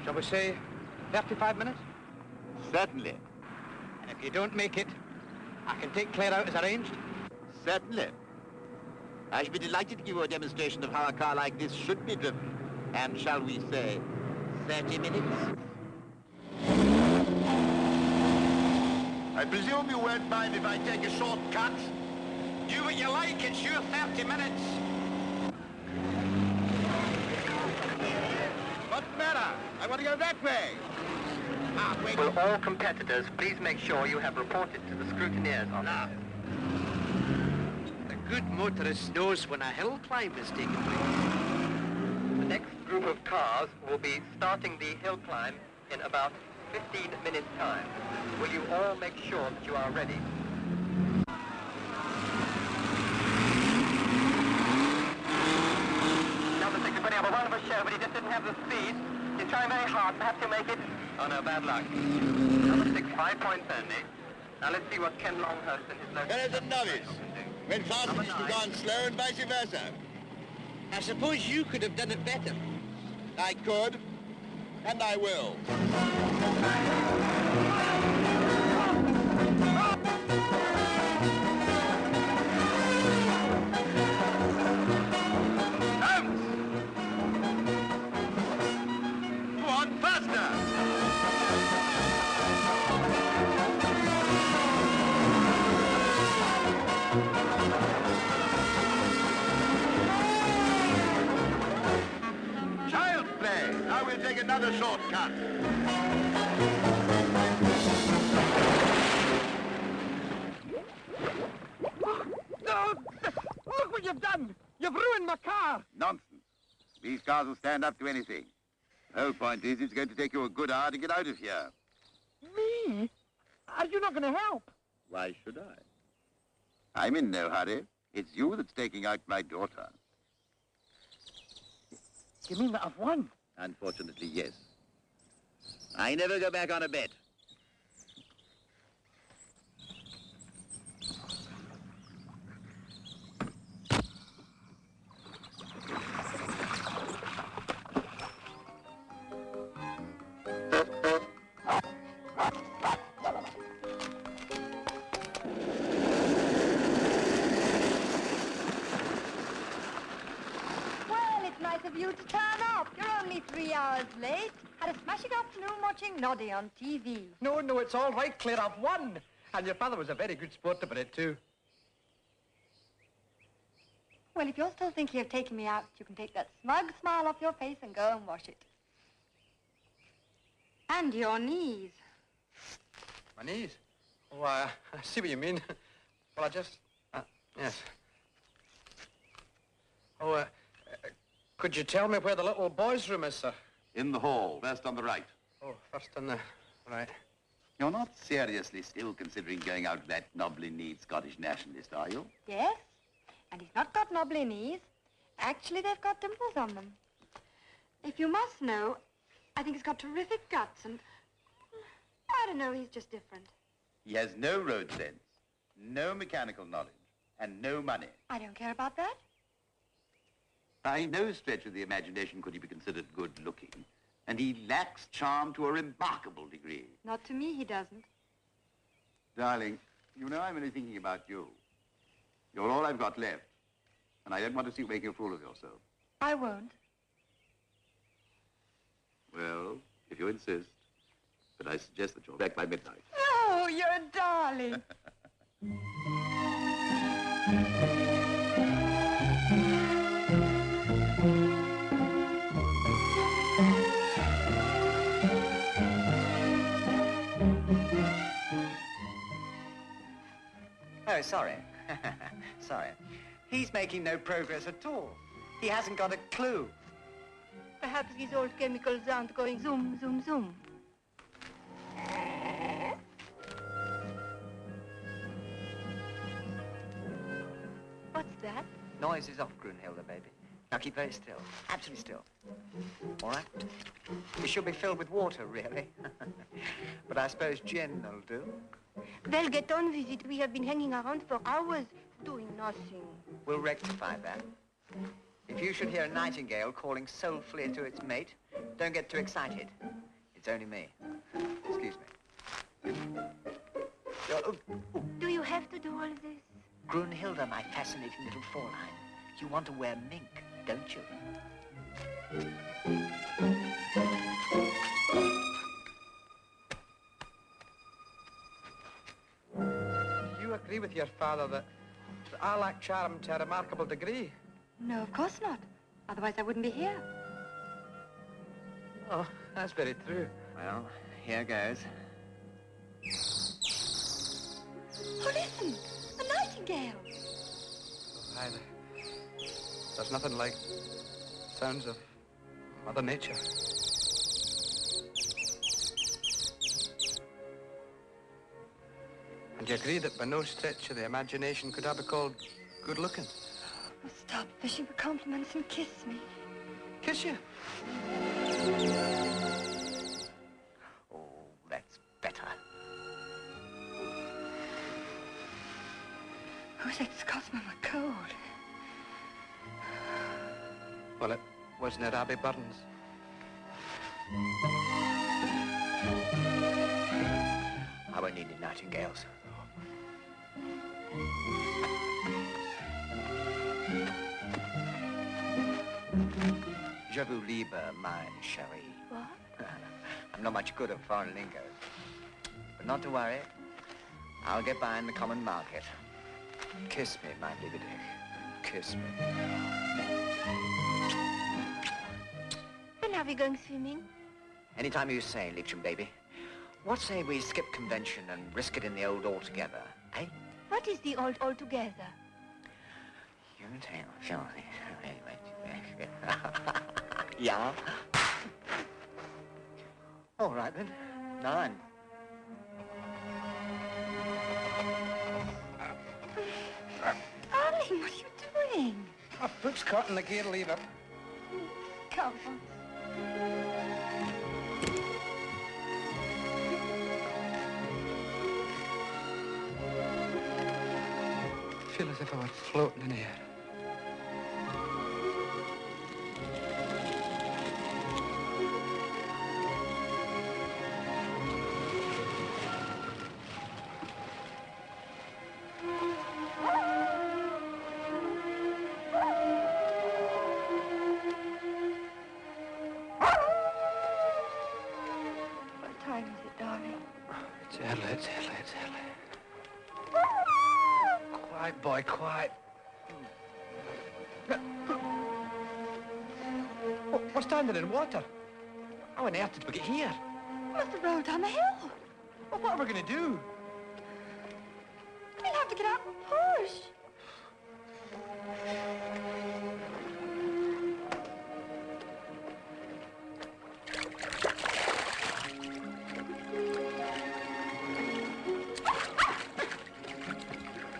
shall we say, 35 minutes? Certainly. And if you don't make it, I can take Claire out as arranged? Certainly. I should be delighted to give you a demonstration of how a car like this should be driven. And shall we say, 30 minutes? I presume you won't mind if I take a shortcut? Do what you like, it's your 30 minutes. What's the matter? I want to go that way. Ah, wait. Will all competitors please make sure you have reported to the scrutineers on that? A good motorist knows when a hill climb is taking place. The next group of cars will be starting the hill climb in about 15 minutes' time. Will you all make sure that you are ready? Number 6 is putting up a wonderful show, but he just didn't have the speed. He's trying very hard. Perhaps he'll make it. Oh no, bad luck. Number 6, 5 points only. Now let's see what Ken Longhurst and his local... But as a novice, when fast is to go on slow and vice versa. I suppose you could have done it better. I could, and I will. Go on, faster! Child's play. Now we'll take another shortcut. No! Look what you've done! You've ruined my car! Nonsense. These cars will stand up to anything. The whole point is it's going to take you a good hour to get out of here. Me? Are you not going to help? Why should I? I'm in no hurry. It's you that's taking out my daughter. You mean that I've won? Unfortunately, yes. I never go back on a bet. turn up. You're only 3 hours late. Had a smashing afternoon watching Noddy on TV. No, no, it's all right, Claire. I've won. And your father was a very good sport about it, too. Well, if you're still thinking of taking me out, you can take that smug smile off your face and go and wash it. And your knees. My knees? Oh, I see what you mean. Well, I just... yes. Oh, could you tell me where the little boy's room is, sir? In the hall, first on the right. Oh, first on the right. You're not seriously still considering going out with that knobbly-kneed Scottish nationalist, are you? Yes, and he's not got knobbly knees. Actually, they've got dimples on them. If you must know, I think he's got terrific guts, and I don't know, he's just different. He has no road sense, no mechanical knowledge, and no money. I don't care about that. By no stretch of the imagination could he be considered good-looking, and he lacks charm to a remarkable degree. Not to me, he doesn't. Darling, you know I'm only thinking about you. You're all I've got left, and I don't want to see you making a fool of yourself. I won't. Well, if you insist, but I suggest that you're back by midnight. Oh, you're a darling. Oh, sorry. Sorry. He's making no progress at all. He hasn't got a clue. Perhaps these old chemicals aren't going zoom, zoom, zoom. What's that? Noise is off, Grunhilde, baby. Now keep very still. Absolutely still. All right? It should be filled with water, really. But I suppose gin will do. Well, get on with it. We have been hanging around for hours doing nothing. We'll rectify that. If you should hear a nightingale calling soulfully to its mate, don't get too excited. It's only me. Excuse me. Do you have to do all this? Grunhilde, my fascinating little Fräulein, you want to wear mink, don't you? Do you agree with your father that I lack charm to a remarkable degree? No, of course not. Otherwise, I wouldn't be here. Oh, that's very true. Well, here goes. Oh, listen! A nightingale! Either. There's nothing like sounds of Mother Nature. And you agree that by no stretch of the imagination could I be called good-looking? Oh, stop fishing for compliments and kiss me. Kiss you? Oh, that's better. Who's that Scotsman with cold? Well, it wasn't it Abby Burns? I won't need any nightingales. Je vous liebe, my chérie. What? I'm not much good at foreign lingo. But not to worry. I'll get by in the common market. Kiss me, my liebe dich. Kiss me. When are we going swimming? Anytime you say, Liebchen, baby. What say we skip convention and risk it in the old altogether, eh? What is the old altogether? You tell, sure. Yeah? All right, then. 9. Darling, what are you doing? My foot's caught in the gear lever. Come on. I feel as if I were floating in air. It's early, it's early, it's early. Quiet, boy, quiet. We're standing in water. How on earth did we get here? We must have rolled down the hill. Well, what are we going to do? We'll have to get out and push.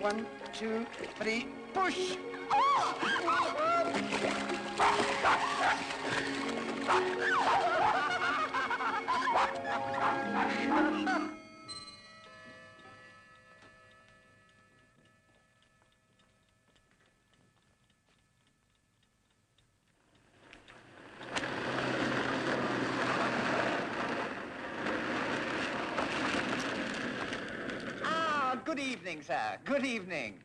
One, two, three, push! Good evening, sir. Good evening.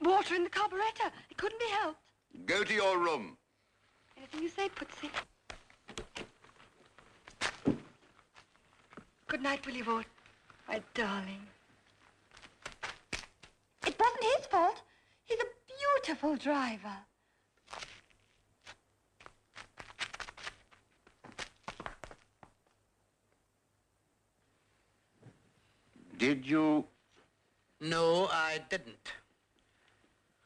Water in the carburetor. It couldn't be helped. Go to your room. Anything you say, Putsy. Good night, Willie Ward. My darling. It wasn't his fault. He's a beautiful driver. Did you? No, I didn't.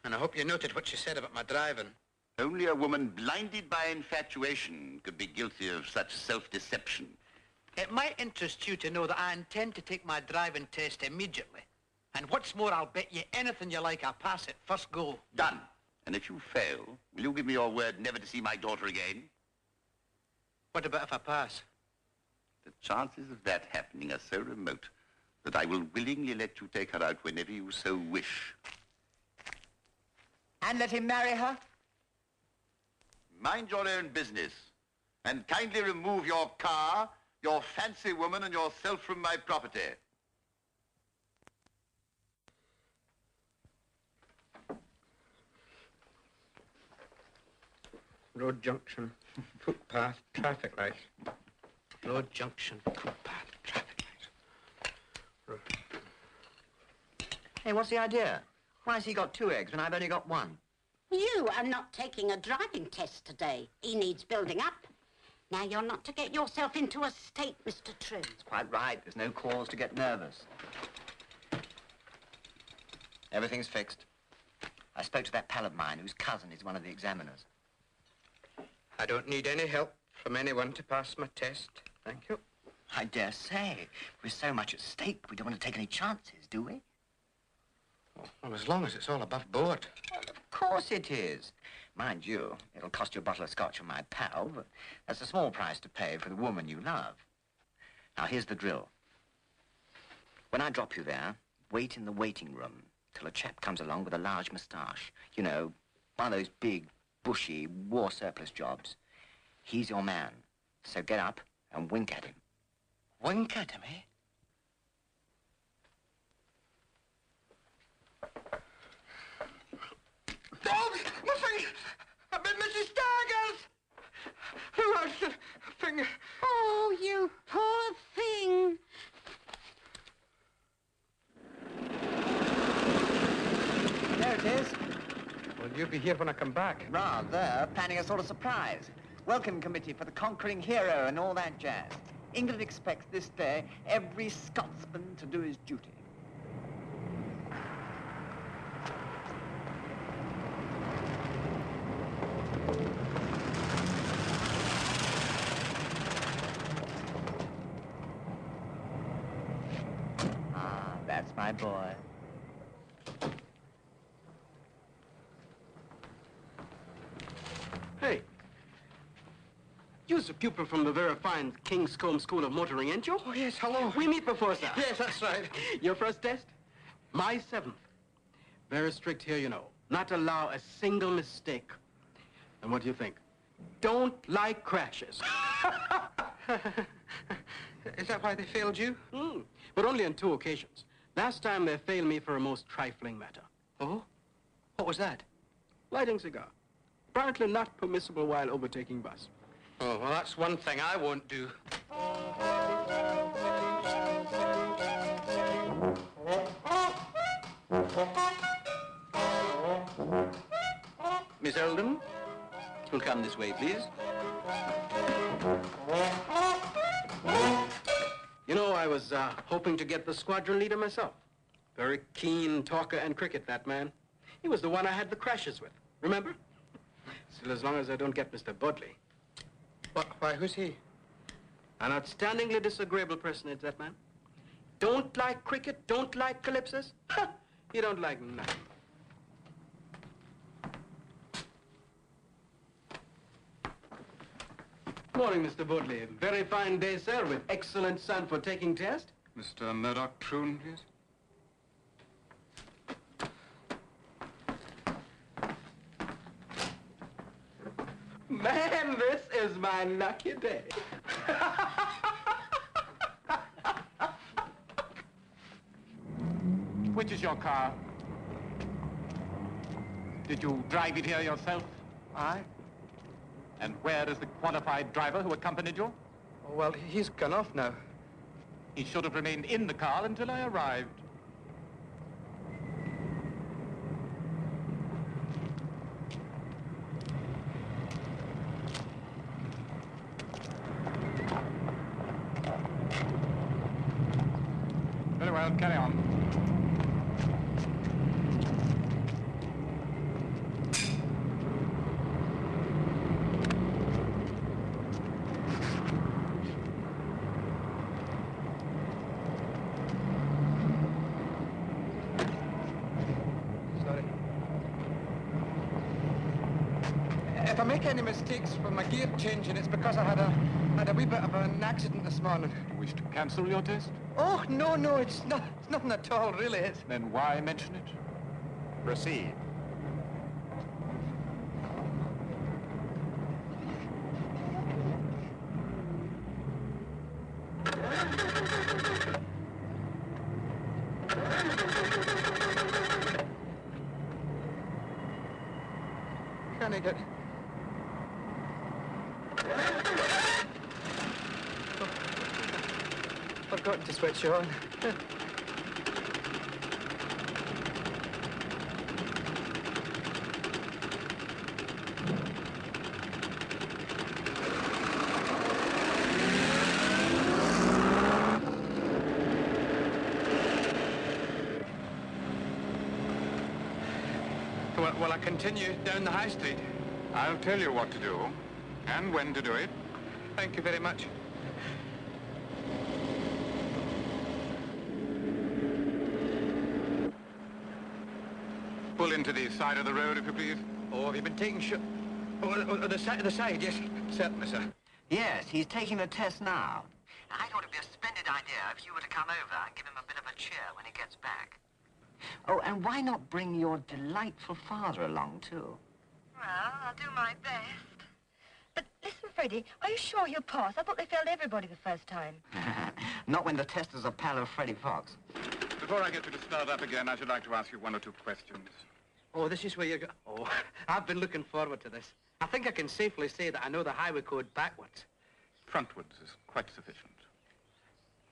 And I hope you noted what she said about my driving. Only a woman blinded by infatuation could be guilty of such self-deception. It might interest you to know that I intend to take my driving test immediately. And what's more, I'll bet you anything you like I'll pass it first go. Done. And if you fail, will you give me your word never to see my daughter again? What about if I pass? The chances of that happening are so remote that I will willingly let you take her out whenever you so wish. And let him marry her? Mind your own business. And kindly remove your car, your fancy woman, and yourself from my property. Road junction, footpath, traffic light. Road junction, footpath, traffic light. Road. Hey, what's the idea? Why has he got 2 eggs when I've only got 1? You are not taking a driving test today. He needs building up. Now, you're not to get yourself into a state, Mr. Troon. That's quite right. There's no cause to get nervous. Everything's fixed. I spoke to that pal of mine whose cousin is one of the examiners. I don't need any help from anyone to pass my test. Thank you. I dare say. With so much at stake, we don't want to take any chances, do we? Well, as long as it's all above board. Well, of course it is. Mind you, it'll cost you a bottle of scotch from my pal, but that's a small price to pay for the woman you love. Now, here's the drill. When I drop you there, wait in the waiting room till a chap comes along with a large moustache. You know, one of those big, bushy, war surplus jobs. He's your man. So get up and wink at him. Wink at him, eh? Oh, my finger! I've been Mrs. Stargirls! Who has the finger? Oh, you poor thing. There it is. Will you be here when I come back? Rather, planning a sort of surprise. Welcome committee for the conquering hero and all that jazz. England expects this day every Scotsman to do his duty. Ah, that's my boy. Hey, you're a pupil from the very fine Kingscombe School of Motoring, ain't you? Oh, yes, hello. We meet before, sir. Yes, that's right. Your first test? My 7th. Very strict here, you know. Not allow a single mistake. And what do you think? Don't like crashes. Is that why they failed you? But only on 2 occasions. Last time they failed me for a most trifling matter. Oh? What was that? Lighting cigar. Apparently not permissible while overtaking bus. Oh, well, that's one thing I won't do. Miss Eldon, you'll come this way, please. You know, I was hoping to get the squadron leader myself. Very keen talker and cricket, that man. He was the one I had the crashes with, remember? Still, as long as I don't get Mr. Bodley. Why, who's he? An outstandingly disagreeable personage, that man. Don't like cricket, don't like calypsos? Ha! He don't like nothing. Morning, Mr. Bodley. Very fine day, sir, with excellent sun for taking test. Mr. Murdoch Troon, please. Man, this is my lucky day. Which is your car? Did you drive it here yourself? Aye. And where is the qualified driver who accompanied you? Oh, well, he's gone off now. He should have remained in the car until I arrived. Very well, carry on. If I make any mistakes with my gear changing, it's because I had a wee bit of an accident this morning. You wish to cancel your test? Oh, no, it's nothing at all, really. It's... Then why mention it? Proceed. Can I get... Forgotten to switch on. Well, I continue down the high street. I'll tell you what to do and when to do it. Thank you very much. Pull into the side of the road, if you please. Oh, have you been taking the side, yes. Certainly, sir. Yes, he's taking the test now. I thought it'd be a splendid idea if you were to come over and give him a bit of a cheer when he gets back. Oh, and why not bring your delightful father along, too? Well, I'll do my best. But listen, Freddie, are you sure you'll pass? I thought they failed everybody the first time. Not when the tester's a pal of Freddie Fox. Before I get you to start up again, I should like to ask you one or two questions. Oh, this is where you go. Oh, I've been looking forward to this. I think I can safely say that I know the highway code backwards. Frontwards is quite sufficient.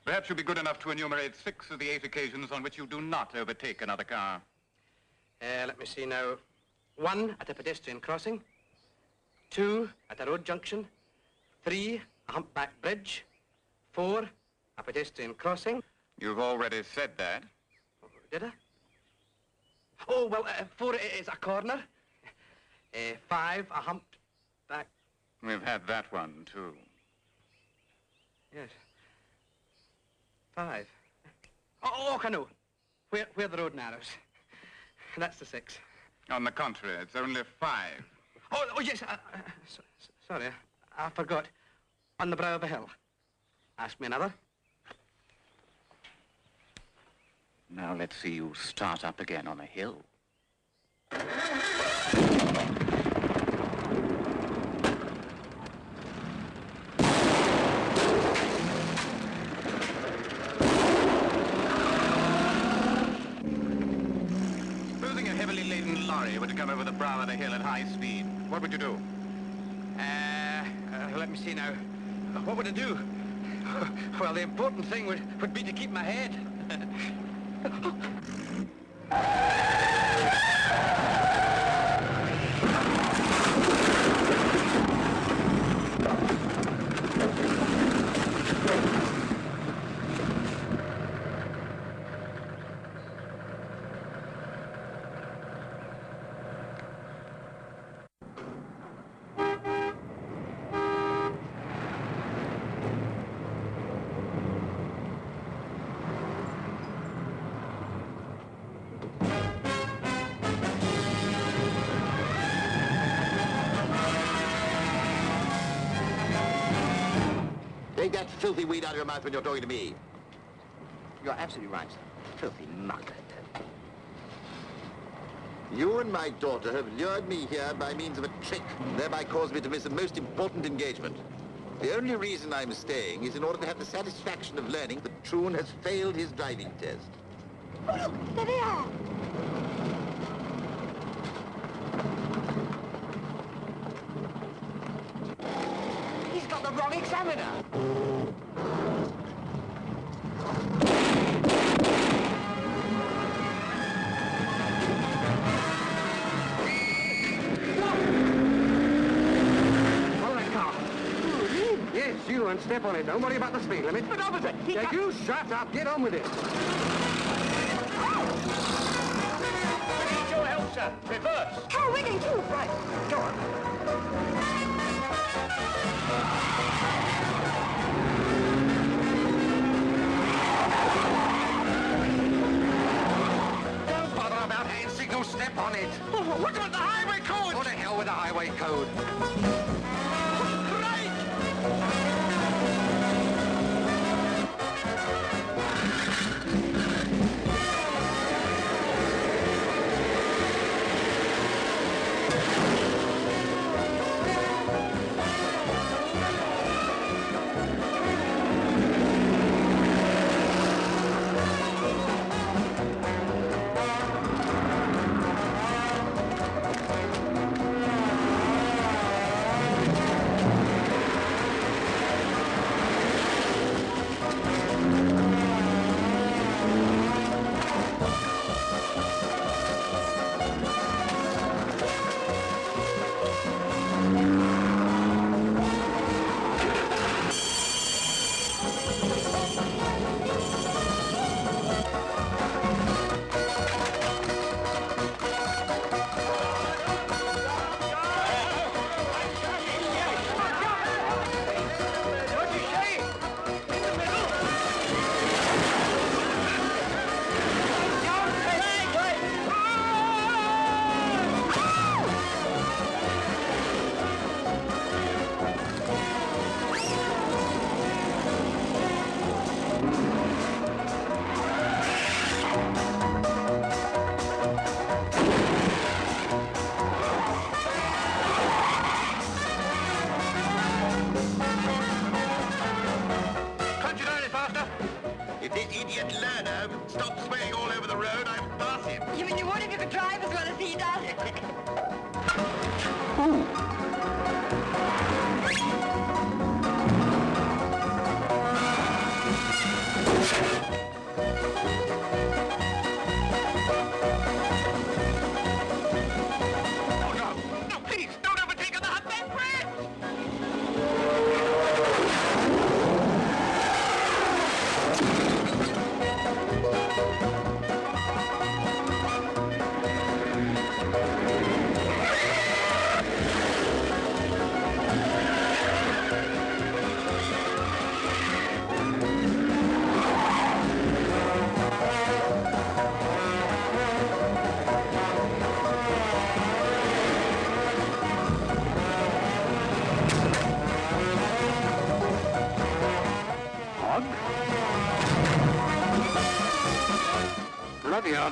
Perhaps you'll be good enough to enumerate 6 of the 8 occasions on which you do not overtake another car. Let me see now. 1 at a pedestrian crossing. 2 at a road junction. 3, a humpback bridge. 4, a pedestrian crossing. You've already said that. Oh, did I? Oh, well, 4 is a corner. 5, a humped back. We've had that one, too. Yes. 5. Oh, I know. Where the road narrows. That's the 6. On the contrary, it's only 5. Oh, yes. Sorry, I forgot. On the brow of a hill. Ask me another. Now let's see you start up again on a hill. Supposing a heavily laden Green lorry were to come over the brow of the hill at high speed, what would you do? Let me see now. What would I do? Well, the important thing would be to keep my head. Take that filthy weed out of your mouth when you're talking to me. You're absolutely right, sir. Filthy mug. You and my daughter have lured me here by means of a trick, and thereby caused me to miss a most important engagement. The only reason I'm staying is in order to have the satisfaction of learning that Troon has failed his driving test. Oh, look, there they are. He's got the wrong examiner. Follow that car. Yes, you, and step on it. Don't worry about the speed limit. But Robertson, Yeah, you shut up. Get on with it. I need your help, sir. Reverse. Oh, we're getting too right. Go on. Don't bother about hand signals. Step on it. What about the highway code? Go to hell with the highway code. If this idiot learner stops swaying all over the road, I'll pass him. You mean you would if you could drive as well as he does? Oh, no. No, please, don't overtake on the Hudson Bridge! Bloody hell.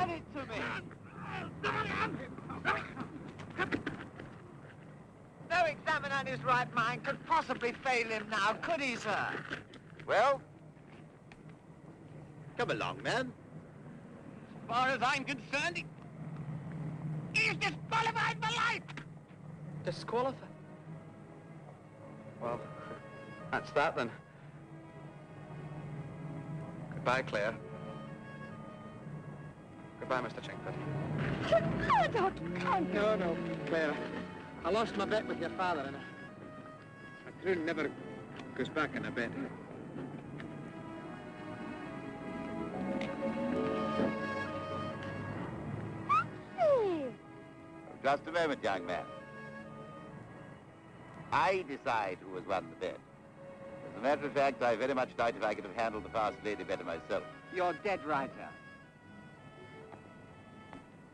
Return it to me! No examiner in his right mind could possibly fail him now, could he, sir? Well? Come along, man. As far as I'm concerned, he's disqualified for life! Disqualified? Well, that's that then. Goodbye, Claire. Goodbye, Mr. Chingford. Oh, don't come. No, Claire. I lost my bet with your father, and a Troon never goes back on a bet. Just a moment, young man. I decide who has won the bet. As a matter of fact, I very much doubt if I could have handled the fast lady better myself. You're dead right, sir.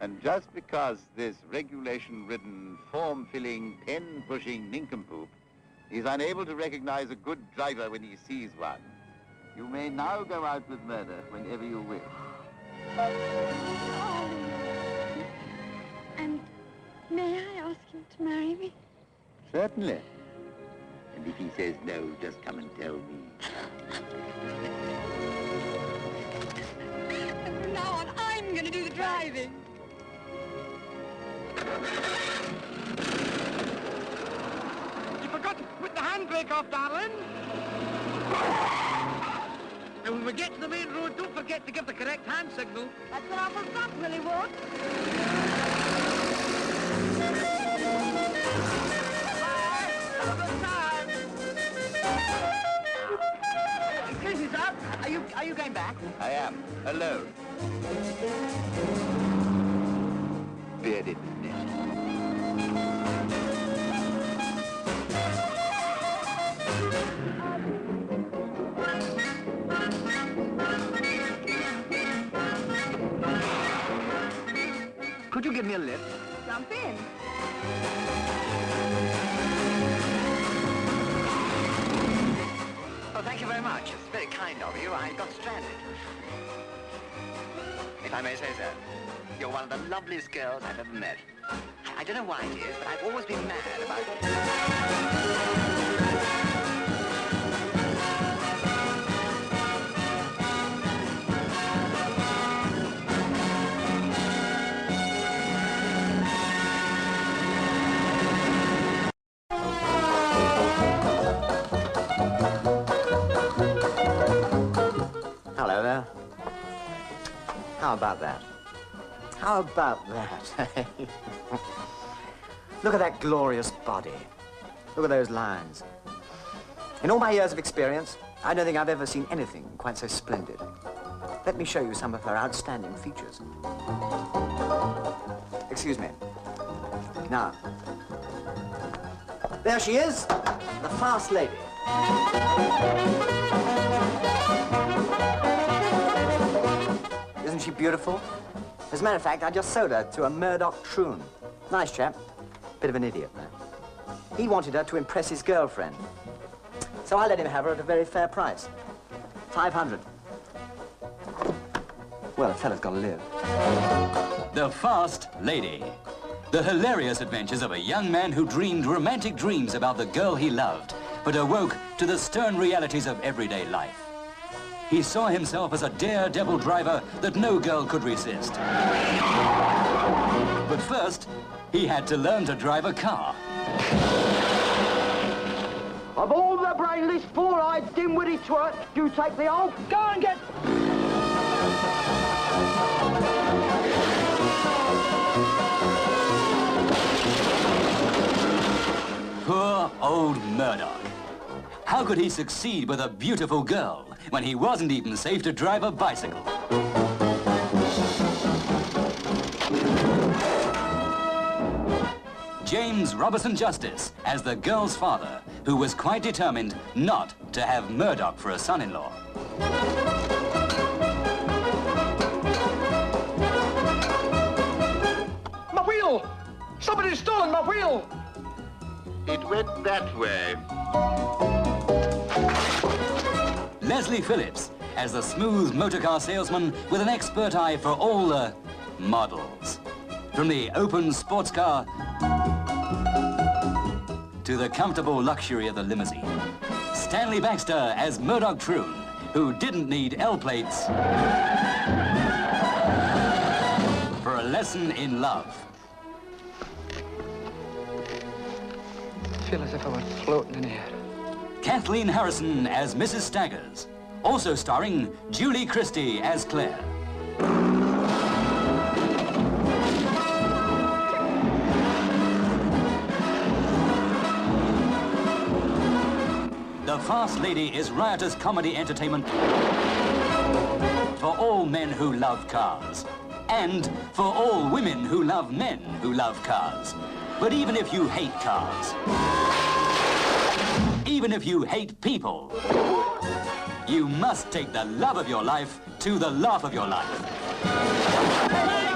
And just because this regulation-ridden, form-filling, pen-pushing nincompoop is unable to recognize a good driver when he sees one, you may now go out with Murdoch whenever you wish. And may I ask him to marry me? Certainly. And if he says no, just come and tell me. And from now on, I'm going to do the driving. You forgot to put the handbrake off, darling. And when we get to the main road, don't forget to give the correct hand signal. That's an awful stop, Willie Wood. Excuse me, sir. Are you going back? I am. Alone. Bearded nest. Could you give me a lift? Jump in. Oh, thank you very much. It's very kind of you. I got stranded. If I may say so, you're one of the loveliest girls I've ever met. I don't know why it is, but I've always been mad about you. Hello there. How about that? How about that? Look at that glorious body. Look at those lines. In all my years of experience, I don't think I've ever seen anything quite so splendid. Let me show you some of her outstanding features. Excuse me. Now, there she is, the fast lady. Isn't she beautiful? As a matter of fact, I just sold her to a Murdoch Troon. Nice chap. Bit of an idiot, though. He wanted her to impress his girlfriend. So I let him have her at a very fair price. 500. Well, a fella's got to live. The Fast Lady. The hilarious adventures of a young man who dreamed romantic dreams about the girl he loved, but awoke to the stern realities of everyday life. He saw himself as a daredevil driver that no girl could resist. But first, he had to learn to drive a car. Of all the brainless, four-eyed, dim-witty twerp, you take the old. Go and get... Poor old Murdoch. How could he succeed with a beautiful girl when he wasn't even safe to drive a bicycle? James Robertson Justice as the girl's father, who was quite determined not to have Murdoch for a son-in-law. My wheel! Somebody's stolen my wheel! It went that way. Leslie Phillips as the smooth motorcar salesman with an expert eye for all the models. From the open sports car to the comfortable luxury of the limousine. Stanley Baxter as Murdoch Troon, who didn't need L plates for a lesson in love. I feel as if I were floating in air. Kathleen Harrison as Mrs. Staggers, also starring Julie Christie as Claire. The Fast Lady is riotous comedy entertainment for all men who love cars, and for all women who love men who love cars. But even if you hate cars, even if you hate people, you must take the love of your life to the laugh of your life.